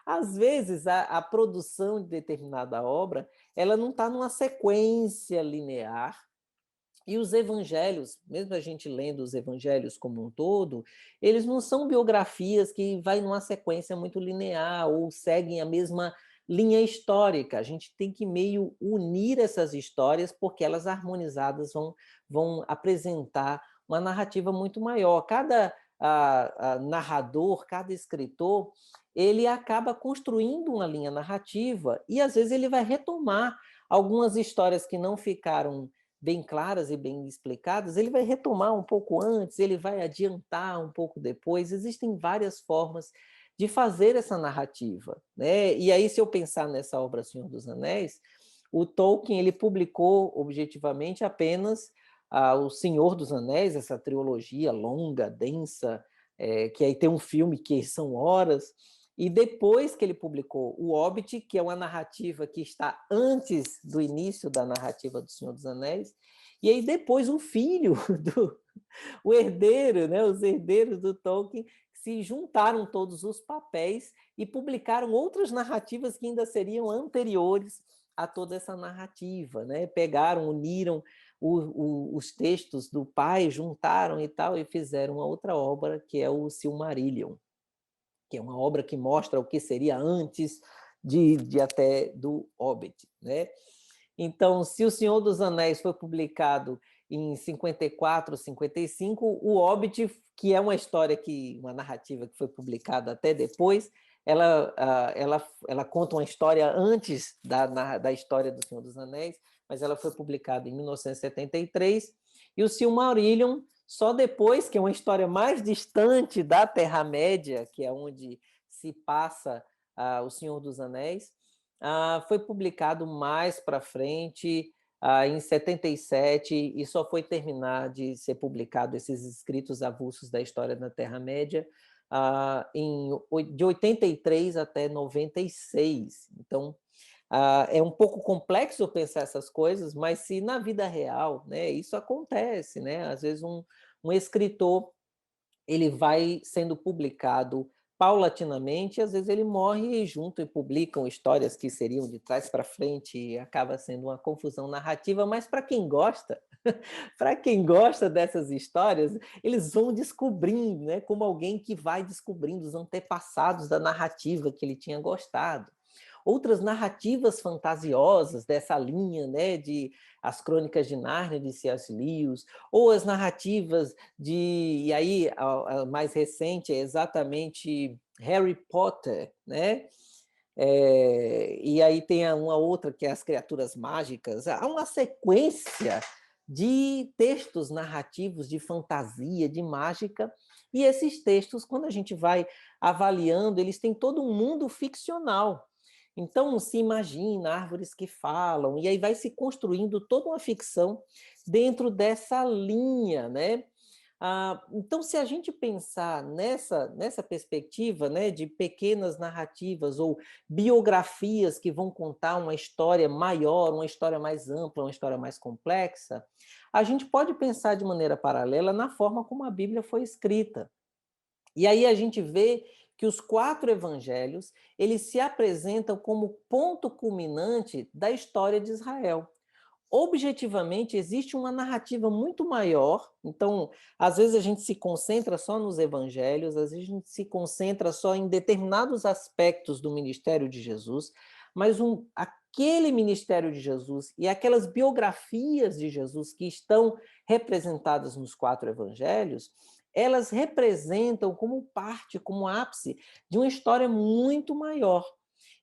S5: às vezes, a produção de determinada obra, ela não está numa sequência linear, e os evangelhos, mesmo a gente lendo os evangelhos como um todo, eles não são biografias que vai numa sequência muito linear ou seguem a mesma linha histórica. A gente tem que meio unir essas histórias, porque elas harmonizadas vão apresentar uma narrativa muito maior. Cada narrador, cada escritor, ele acaba construindo uma linha narrativa e às vezes ele vai retomar algumas histórias que não ficaram bem claras e bem explicadas, ele vai retomar um pouco antes, ele vai adiantar um pouco depois. Existem várias formas de fazer essa narrativa, né? E aí, se eu pensar nessa obra Senhor dos Anéis, o Tolkien ele publicou objetivamente apenas o Senhor dos Anéis, essa trilogia longa, densa, que aí tem um filme que são horas. E depois que ele publicou o Hobbit, que é uma narrativa que está antes do início da narrativa do Senhor dos Anéis, e aí depois o filho, o herdeiro, né, os herdeiros do Tolkien, se juntaram todos os papéis e publicaram outras narrativas que ainda seriam anteriores a toda essa narrativa, né? Pegaram, uniram os textos do pai, juntaram e tal, e fizeram uma outra obra, que é o Silmarillion, que é uma obra que mostra o que seria antes de até do Hobbit, né? Então, se o Senhor dos Anéis foi publicado em 54, 55, o Hobbit, que é uma história uma narrativa que foi publicada até depois, ela conta uma história antes da história do Senhor dos Anéis, mas ela foi publicada em 1973, e o Silmarillion só depois, que é uma história mais distante da Terra-média, que é onde se passa o Senhor dos Anéis, foi publicado mais para frente, em 77, e só foi terminar de ser publicado esses escritos avulsos da história da Terra-média de 83 até 96. Então, é um pouco complexo pensar essas coisas, mas se na vida real, né, isso acontece, né? Às vezes um escritor ele vai sendo publicado paulatinamente, e às vezes ele morre junto e publicam histórias que seriam de trás para frente, e acaba sendo uma confusão narrativa, mas para quem gosta, Para quem gosta dessas histórias, eles vão descobrindo, né, como alguém que vai descobrindo os antepassados da narrativa que ele tinha gostado. Outras narrativas fantasiosas dessa linha, né, de As Crônicas de Nárnia, de C.S. Lewis, ou as narrativas de... E aí, a mais recente é exatamente Harry Potter, né? E aí tem uma outra que é As Criaturas Mágicas. Há uma sequência de textos narrativos de fantasia, de mágica, e esses textos, quando a gente vai avaliando, eles têm todo um mundo ficcional. Então, se imagina árvores que falam, e aí vai se construindo toda uma ficção dentro dessa linha, né? Então, se a gente pensar nessa perspectiva, né, de pequenas narrativas ou biografias que vão contar uma história maior, uma história mais ampla, uma história mais complexa, a gente pode pensar de maneira paralela na forma como a Bíblia foi escrita. E aí a gente vê que os 4 evangelhos, eles se apresentam como ponto culminante da história de Israel. Objetivamente, existe uma narrativa muito maior. Então, às vezes a gente se concentra só nos evangelhos, às vezes a gente se concentra só em determinados aspectos do ministério de Jesus, mas aquele ministério de Jesus e aquelas biografias de Jesus que estão representadas nos 4 evangelhos, elas representam como parte, como ápice de uma história muito maior.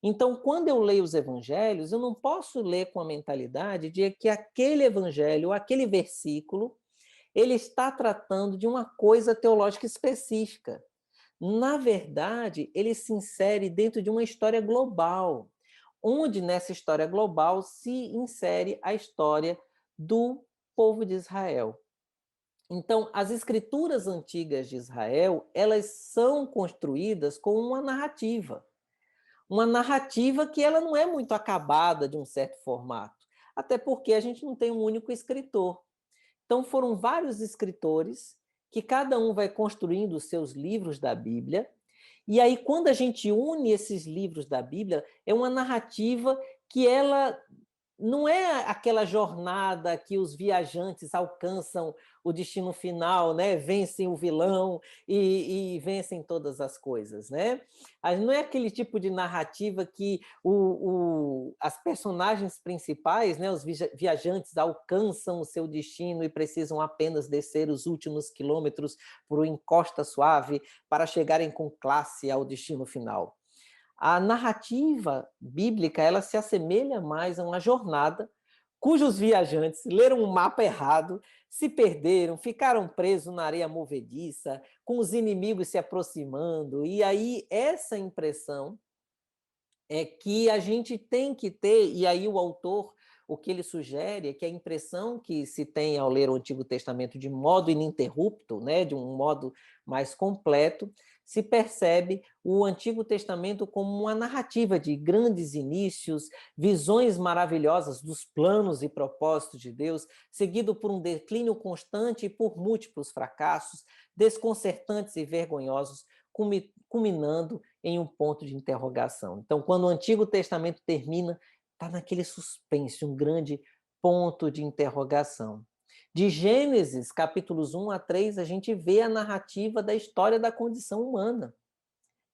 S5: Então, quando eu leio os evangelhos, eu não posso ler com a mentalidade de que aquele evangelho, aquele versículo, ele está tratando de uma coisa teológica específica. Na verdade, ele se insere dentro de uma história global, onde nessa história global se insere a história do povo de Israel. Então, as escrituras antigas de Israel, elas são construídas com uma narrativa que ela não é muito acabada de um certo formato, até porque a gente não tem um único escritor. Então foram vários escritores que cada um vai construindo os seus livros da Bíblia, e aí quando a gente une esses livros da Bíblia, é uma narrativa que ela não é aquela jornada que os viajantes alcançam o destino final, né? Vencem o vilão e vencem todas as coisas, né? Não é aquele tipo de narrativa que as personagens principais, né? Os viajantes alcançam o seu destino e precisam apenas descer os últimos quilômetros por uma encosta suave para chegarem com classe ao destino final. A narrativa bíblica, ela se assemelha mais a uma jornada cujos viajantes leram um mapa errado, se perderam, ficaram presos na areia movediça, com os inimigos se aproximando, e aí essa impressão é que a gente tem que ter, e aí o autor, o que ele sugere é que a impressão que se tem ao ler o Antigo Testamento de modo ininterrupto, né, de um modo mais completo, se percebe o Antigo Testamento como uma narrativa de grandes inícios, visões maravilhosas dos planos e propósitos de Deus, seguido por um declínio constante e por múltiplos fracassos, desconcertantes e vergonhosos, culminando em um ponto de interrogação. Então, quando o Antigo Testamento termina, está naquele suspense, um grande ponto de interrogação. De Gênesis, capítulos 1 a 3, a gente vê a narrativa da história da condição humana.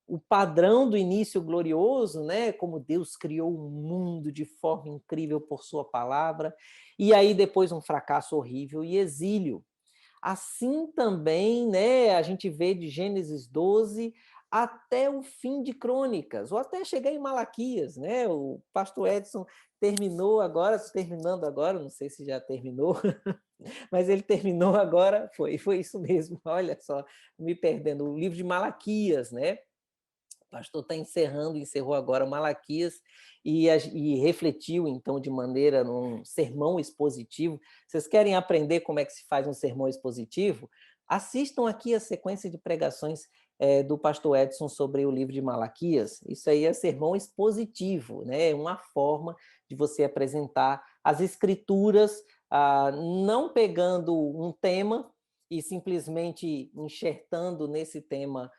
S5: O padrão do início glorioso, né, como Deus criou o mundo de forma incrível por sua palavra, e aí depois um fracasso horrível e exílio. Assim também, né, a gente vê de Gênesis 12 até o fim de Crônicas, ou até chegar em Malaquias, né? O pastor Edson terminando agora, não sei se já terminou, mas ele terminou agora, foi isso mesmo, olha só, me perdendo, o livro de Malaquias, né? O pastor está encerrou agora Malaquias e refletiu, então, de maneira num sermão expositivo. Vocês querem aprender como é que se faz um sermão expositivo? Assistam aqui a sequência de pregações do pastor Edson sobre o livro de Malaquias. Isso aí é sermão expositivo, né? É uma forma de você apresentar as escrituras, não pegando um tema e simplesmente enxertando nesse tema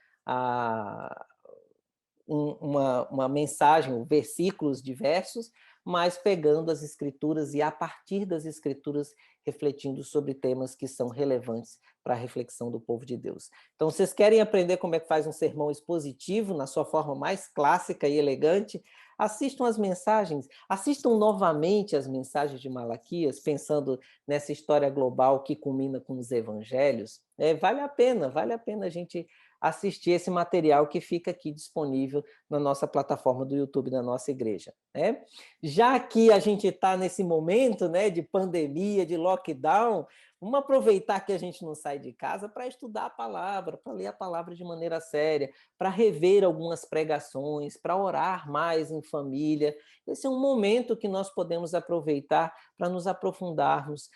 S5: uma mensagem, versículos diversos, mas pegando as escrituras e a partir das escrituras refletindo sobre temas que são relevantes para a reflexão do povo de Deus. Então, vocês querem aprender como é que faz um sermão expositivo na sua forma mais clássica e elegante? Assistam as mensagens, assistam novamente as mensagens de Malaquias, pensando nessa história global que culmina com os evangelhos. Vale a pena a gente assistir esse material que fica aqui disponível na nossa plataforma do YouTube da nossa igreja. Né? Já que a gente está nesse momento, né, de pandemia, de lockdown, vamos aproveitar que a gente não sai de casa para estudar a palavra, para ler a palavra de maneira séria, para rever algumas pregações, para orar mais em família. Esse é um momento que nós podemos aproveitar para nos aprofundarmos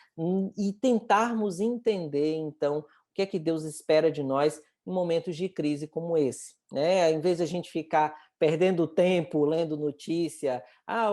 S5: e tentarmos entender, então, o que é que Deus espera de nós em momentos de crise como esse. Né? Em vez de a gente ficar perdendo tempo lendo notícia,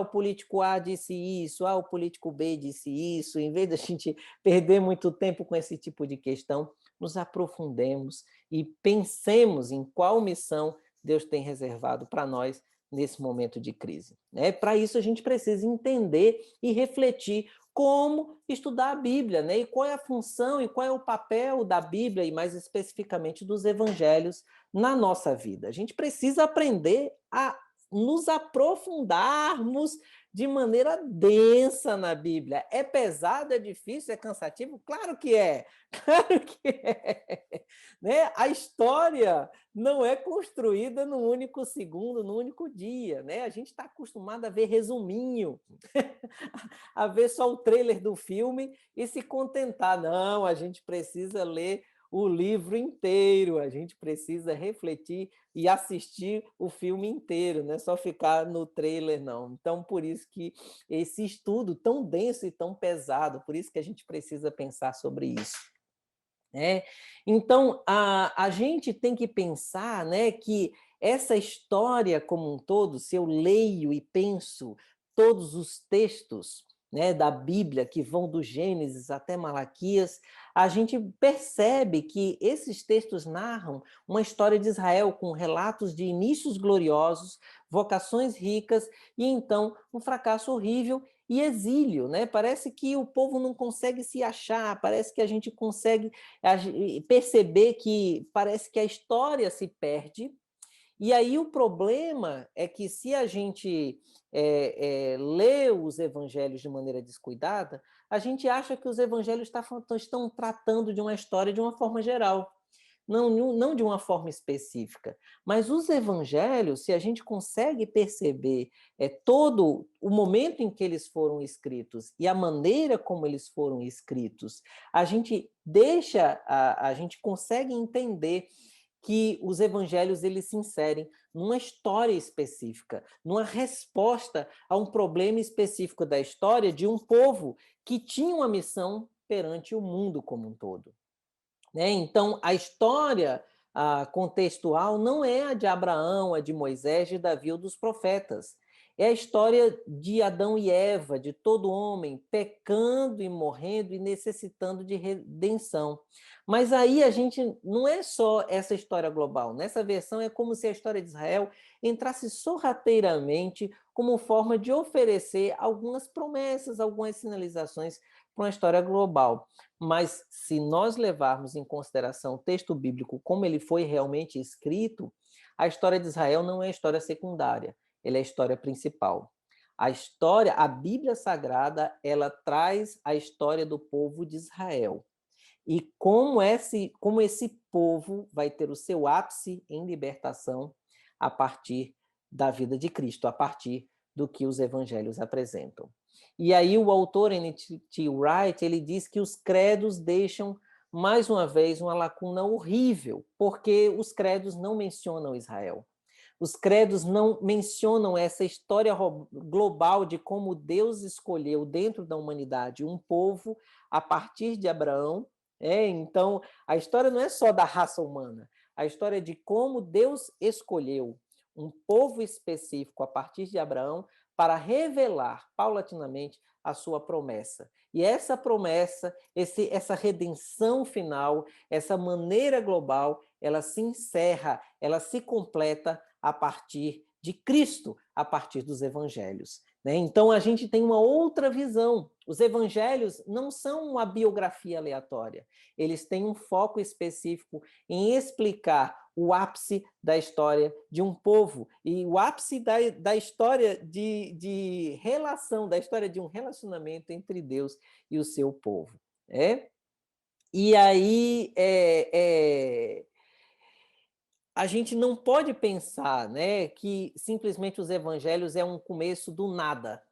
S5: o político A disse isso, o político B disse isso, em vez de a gente perder muito tempo com esse tipo de questão, nos aprofundemos e pensemos em qual missão Deus tem reservado para nós nesse momento de crise. Né? Para isso, a gente precisa entender e refletir como estudar a Bíblia, né? E qual é a função e qual é o papel da Bíblia, e mais especificamente dos evangelhos, na nossa vida. A gente precisa aprender a nos aprofundarmos de maneira densa na Bíblia. É pesado, é difícil, é cansativo? Claro que é, claro que é. Né? A história não é construída num único segundo, num único dia. Né? A gente está acostumado a ver resuminho, a ver só o trailer do filme e se contentar. Não, a gente precisa ler o livro inteiro, a gente precisa refletir e assistir o filme inteiro, não é só ficar no trailer, não. Então, por isso que esse estudo tão denso e tão pesado, por isso que a gente precisa pensar sobre isso. Então, a gente tem que pensar, né, que essa história como um todo, se eu leio e penso todos os textos, né, da Bíblia, que vão do Gênesis até Malaquias, a gente percebe que esses textos narram uma história de Israel com relatos de inícios gloriosos, vocações ricas e, então, um fracasso horrível e exílio. Né? Parece que o povo não consegue se achar, parece que a gente consegue perceber que parece que a história se perde. E aí o problema é que se a gente lê os evangelhos de maneira descuidada, a gente acha que os evangelhos estão tratando de uma história de uma forma geral, não de uma forma específica. Mas os evangelhos, se a gente consegue perceber todo o momento em que eles foram escritos e a maneira como eles foram escritos, a gente consegue entender que os evangelhos eles se inserem numa história específica, numa resposta a um problema específico da história de um povo que tinha uma missão perante o mundo como um todo. Né? Então, a história contextual não é a de Abraão, a de Moisés, de Davi ou dos profetas. É a história de Adão e Eva, de todo homem pecando e morrendo e necessitando de redenção. Mas aí a gente não é só essa história global. Nessa versão é como se a história de Israel entrasse sorrateiramente como forma de oferecer algumas promessas, algumas sinalizações para uma história global. Mas se nós levarmos em consideração o texto bíblico como ele foi realmente escrito, a história de Israel não é história secundária, ela é a história principal. A Bíblia Sagrada, ela traz a história do povo de Israel. E como esse povo vai ter o seu ápice em libertação a partir da vida de Cristo, a partir do que os evangelhos apresentam. E aí o autor N.T. Wright, ele diz que os credos deixam, mais uma vez, uma lacuna horrível, porque os credos não mencionam Israel. Os credos não mencionam essa história global de como Deus escolheu dentro da humanidade um povo a partir de Abraão. Então, a história não é só da raça humana, a história é de como Deus escolheu um povo específico a partir de Abraão para revelar paulatinamente a sua promessa. E essa promessa, essa redenção final, essa maneira global, ela se encerra, ela se completa a partir de Cristo, a partir dos evangelhos. né? Então, a gente tem uma outra visão. Os evangelhos não são uma biografia aleatória. Eles têm um foco específico em explicar o ápice da história de um povo e o ápice da história de relação, da história de um relacionamento entre Deus e o seu povo. E aí, a gente não pode pensar, né, que simplesmente os evangelhos é um começo do nada,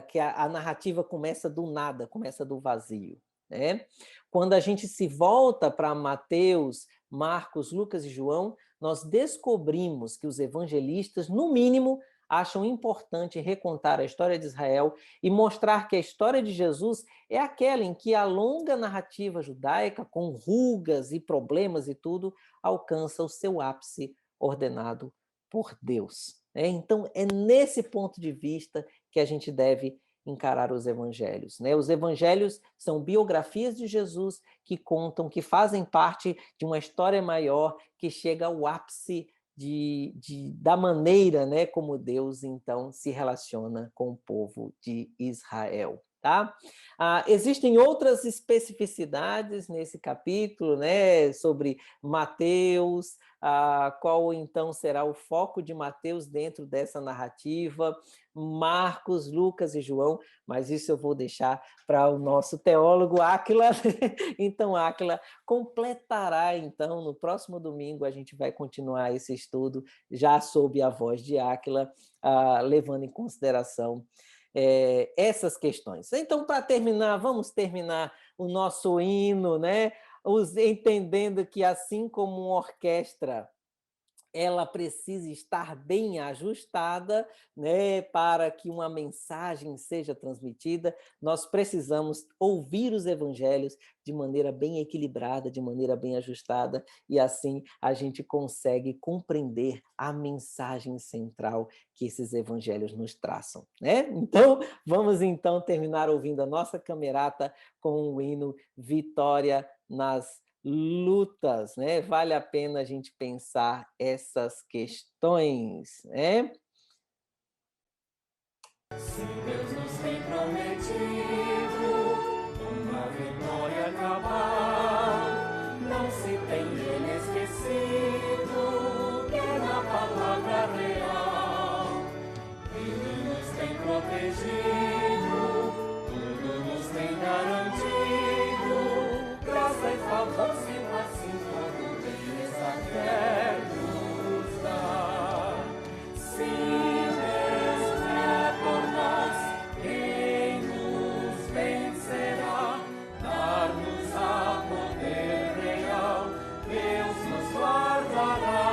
S5: que a narrativa começa do nada, começa do vazio, né? Quando a gente se volta para Mateus, Marcos, Lucas e João, nós descobrimos que os evangelistas, no mínimo, acham importante recontar a história de Israel e mostrar que a história de Jesus é aquela em que a longa narrativa judaica, com rugas e problemas e tudo, alcança o seu ápice ordenado por Deus. Então, é nesse ponto de vista que a gente deve encarar os evangelhos. Os evangelhos são biografias de Jesus que contam, que fazem parte de uma história maior que chega ao ápice da maneira, como Deus, então, se relaciona com o povo de Israel. Tá? Existem outras especificidades nesse capítulo, sobre Mateus, qual então será o foco de Mateus dentro dessa narrativa, Marcos, Lucas e João, mas isso eu vou deixar para o nosso teólogo Áquila. Então, Áquila completará, então, no próximo domingo a gente vai continuar esse estudo já sob a voz de Áquila, levando em consideração essas questões. Então, para terminar, vamos terminar o nosso hino, entendendo que, assim como uma orquestra, ela precisa estar bem ajustada, para que uma mensagem seja transmitida. Nós precisamos ouvir os evangelhos de maneira bem equilibrada, de maneira bem ajustada, e assim a gente consegue compreender a mensagem central que esses evangelhos nos traçam. Então, vamos então terminar ouvindo a nossa camerata com o hino Vitória nas lutas, Vale a pena a gente pensar essas questões,
S6: Se Deus nos tem prometido uma vitória cabal, não se tem ele esquecido que na palavra real ele nos tem protegido, tudo nos tem garantido, graça e favor sempre assim todo beleza quer nos dar. Se Deus é por nós, quem nos vencerá? Dar-nos a poder real, Deus nos guardará.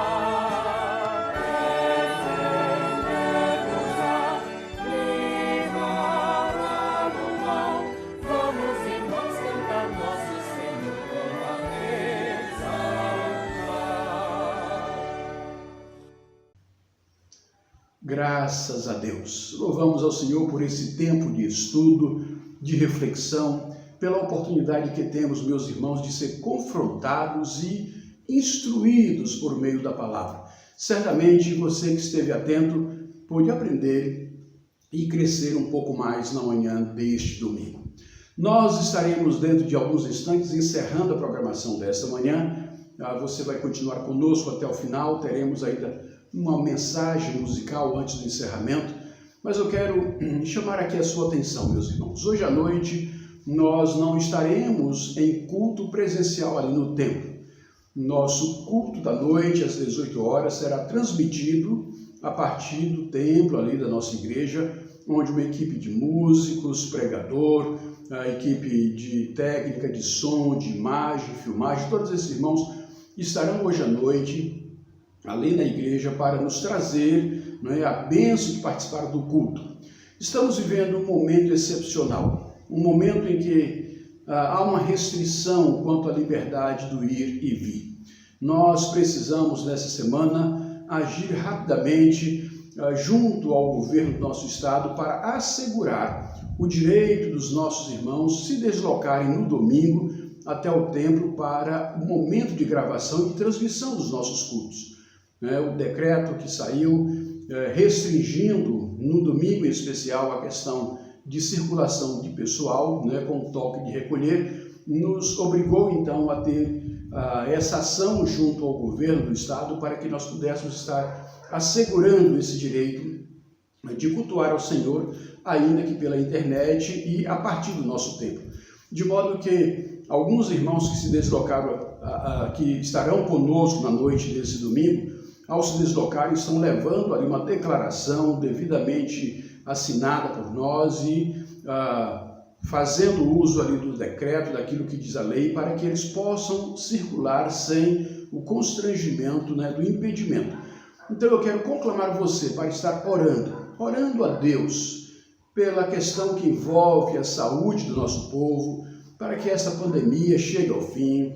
S6: Defender-nos-á, livrará do mal. Vamos, irmãos, cantar nosso Senhor
S1: Graças a Deus. Louvamos ao Senhor por esse tempo de estudo, de reflexão, pela oportunidade que temos, meus irmãos, de ser confrontados e instruídos por meio da palavra. Certamente você que esteve atento pôde aprender e crescer um pouco mais na manhã deste domingo. Nós estaremos dentro de alguns instantes encerrando a programação desta manhã. Você vai continuar conosco até o final, teremos ainda uma mensagem musical antes do encerramento, mas eu quero chamar aqui a sua atenção, meus irmãos. Hoje à noite nós não estaremos em culto presencial ali no templo. Nosso culto da noite, às 18 horas, será transmitido a partir do templo ali da nossa igreja, onde uma equipe de músicos, pregador, a equipe de técnica, de som, de imagem, filmagem, todos esses irmãos estarão hoje à noite ali na igreja para nos trazer a bênção de participar do culto. Estamos vivendo um momento excepcional, um momento em que há uma restrição quanto à liberdade do ir e vir. Nós precisamos, nessa semana, agir rapidamente junto ao governo do nosso estado para assegurar o direito dos nossos irmãos se deslocarem no domingo até o templo para o momento de gravação e transmissão dos nossos cultos. O decreto que saiu restringindo no domingo em especial a questão de circulação de pessoal, né, com toque de recolher, nos obrigou então a ter essa ação junto ao governo do estado para que nós pudéssemos estar assegurando esse direito de cultuar ao Senhor, ainda que pela internet e a partir do nosso templo. De modo que alguns irmãos que se deslocaram, que estarão conosco na noite desse domingo, ao se deslocarem, estão levando ali uma declaração devidamente assinada por nós e fazendo uso ali do decreto, daquilo que diz a lei, para que eles possam circular sem o constrangimento, né, do impedimento. Então eu quero conclamar você para estar orando a Deus pela questão que envolve a saúde do nosso povo, para que essa pandemia chegue ao fim,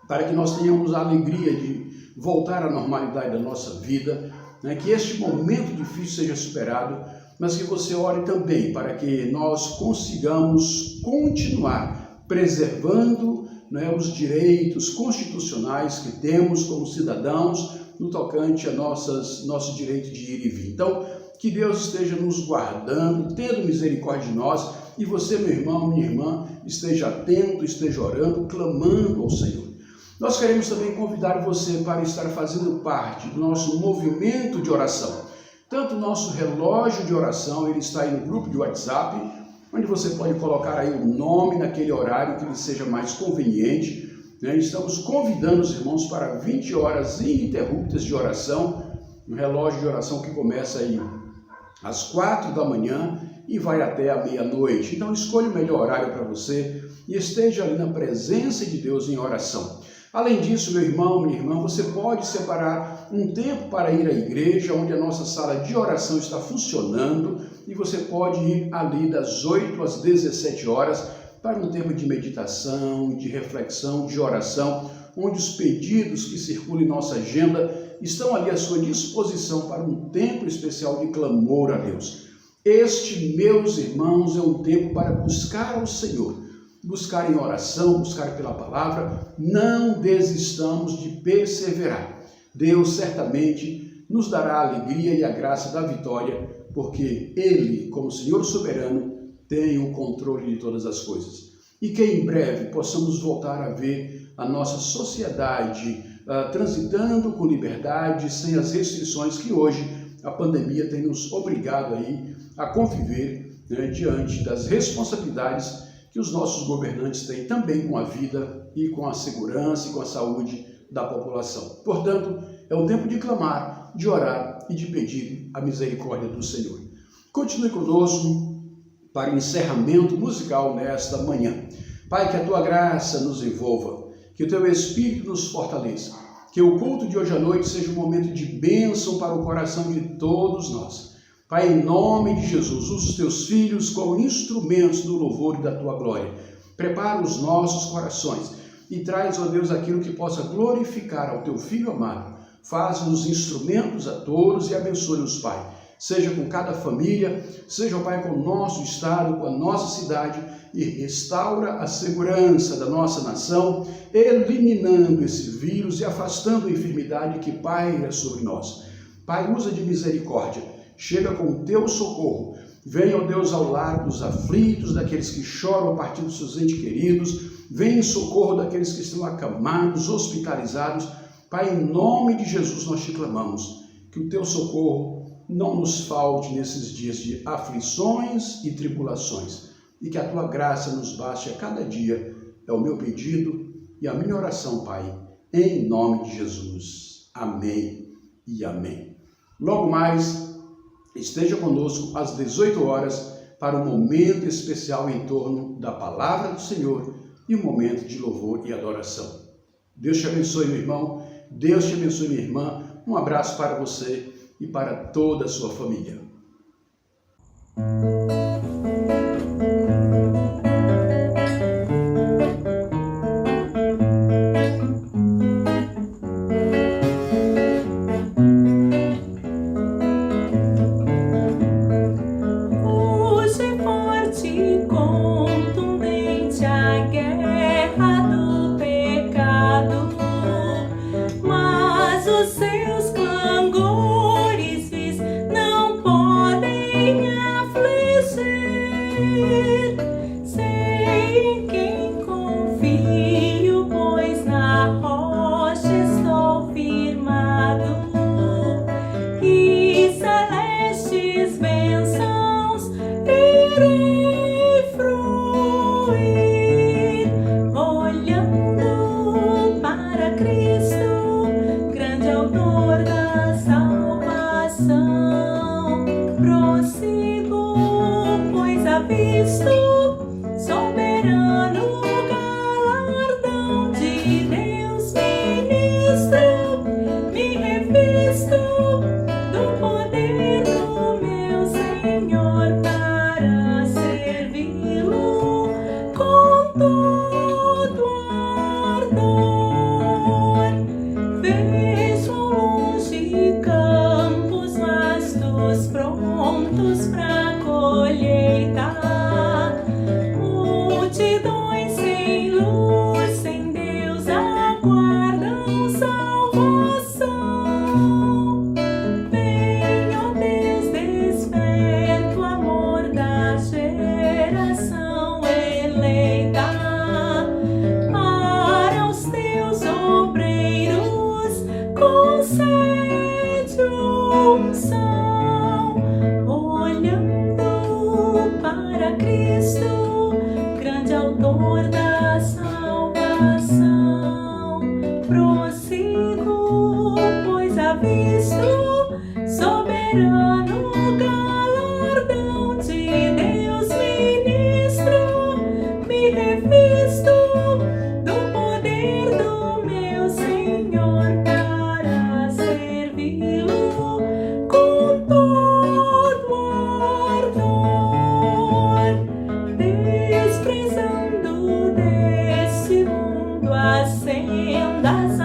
S1: para que nós tenhamos a alegria de voltar à normalidade da nossa vida, né, que este momento difícil seja superado, mas que você ore também para que nós consigamos continuar preservando, né, os direitos constitucionais que temos como cidadãos no tocante a nosso direito de ir e vir. Então, que Deus esteja nos guardando, tendo misericórdia de nós, e você, meu irmão, minha irmã, esteja atento, esteja orando, clamando ao Senhor. Nós queremos também convidar você para estar fazendo parte do nosso movimento de oração. Tanto o nosso relógio de oração, ele está aí no grupo de WhatsApp, onde você pode colocar aí o nome naquele horário que lhe seja mais conveniente, né? Estamos convidando os irmãos para 20 horas ininterruptas de oração, um relógio de oração que começa aí às 4 da manhã e vai até a meia-noite. Então escolha o melhor horário para você e esteja ali na presença de Deus em oração. Além disso, meu irmão, minha irmã, você pode separar um tempo para ir à igreja, onde a nossa sala de oração está funcionando, e você pode ir ali das 8 às 17 horas para um tempo de meditação, de reflexão, de oração, onde os pedidos que circulam em nossa agenda estão ali à sua disposição para um tempo especial de clamor a Deus. Este, meus irmãos, é um tempo para buscar ao Senhor. Buscar em oração, buscar pela palavra, não desistamos de perseverar. Deus certamente nos dará a alegria e a graça da vitória, porque Ele, como Senhor soberano, tem o controle de todas as coisas. E que em breve possamos voltar a ver a nossa sociedade transitando com liberdade, sem as restrições que hoje a pandemia tem nos obrigado aí a conviver, né, diante das responsabilidades que os nossos governantes têm também com a vida e com a segurança e com a saúde da população. Portanto, é o tempo de clamar, de orar e de pedir a misericórdia do Senhor. Continue conosco para o encerramento musical nesta manhã. Pai, que a Tua graça nos envolva, que o Teu Espírito nos fortaleça, que o culto de hoje à noite seja um momento de bênção para o coração de todos nós. Pai, em nome de Jesus, usa os Teus filhos como instrumentos do louvor e da Tua glória. Prepara os nossos corações e traz, ó Deus, aquilo que possa glorificar ao Teu Filho amado. Faz-nos instrumentos a todos e abençoe-os, Pai. Seja com cada família, seja, ó Pai, com o nosso estado, com a nossa cidade, e restaura a segurança da nossa nação, eliminando esse vírus e afastando a enfermidade que paira sobre nós. Pai, usa de misericórdia. Chega com o Teu socorro. Venha, ó Deus, ao lar dos aflitos, daqueles que choram a partir dos seus entes queridos. Venha em socorro daqueles que estão acamados, hospitalizados. Pai, em nome de Jesus nós Te clamamos. Que o Teu socorro não nos falte nesses dias de aflições e tribulações. E que a Tua graça nos baste a cada dia. É o meu pedido e a minha oração, Pai. Em nome de Jesus. Amém e amém. Logo mais, esteja conosco às 18 horas para um momento especial em torno da Palavra do Senhor e um momento de louvor e adoração. Deus te abençoe, meu irmão. Deus te abençoe, minha irmã. Um abraço para você e para toda a sua família.
S6: Mas os seus clangores fiz de Deus ministro, me revisto do poder do meu Senhor para servi-lo com todo ardor. Vejo ao longe campos vastos prontos pra colheita, multidões sem luz, sem Deus aguardam salvação. Venha, ó Deus, desperta o amor da geração eleita, para os teus obreiros concede unção, olhando para Cristo, grande autor da salvação. Prossigo, pois avisto soberano galardão de Deus ministro, me revisto do poder do meu Senhor para servi-lo com todo ardor, desprezando deste mundo as sendas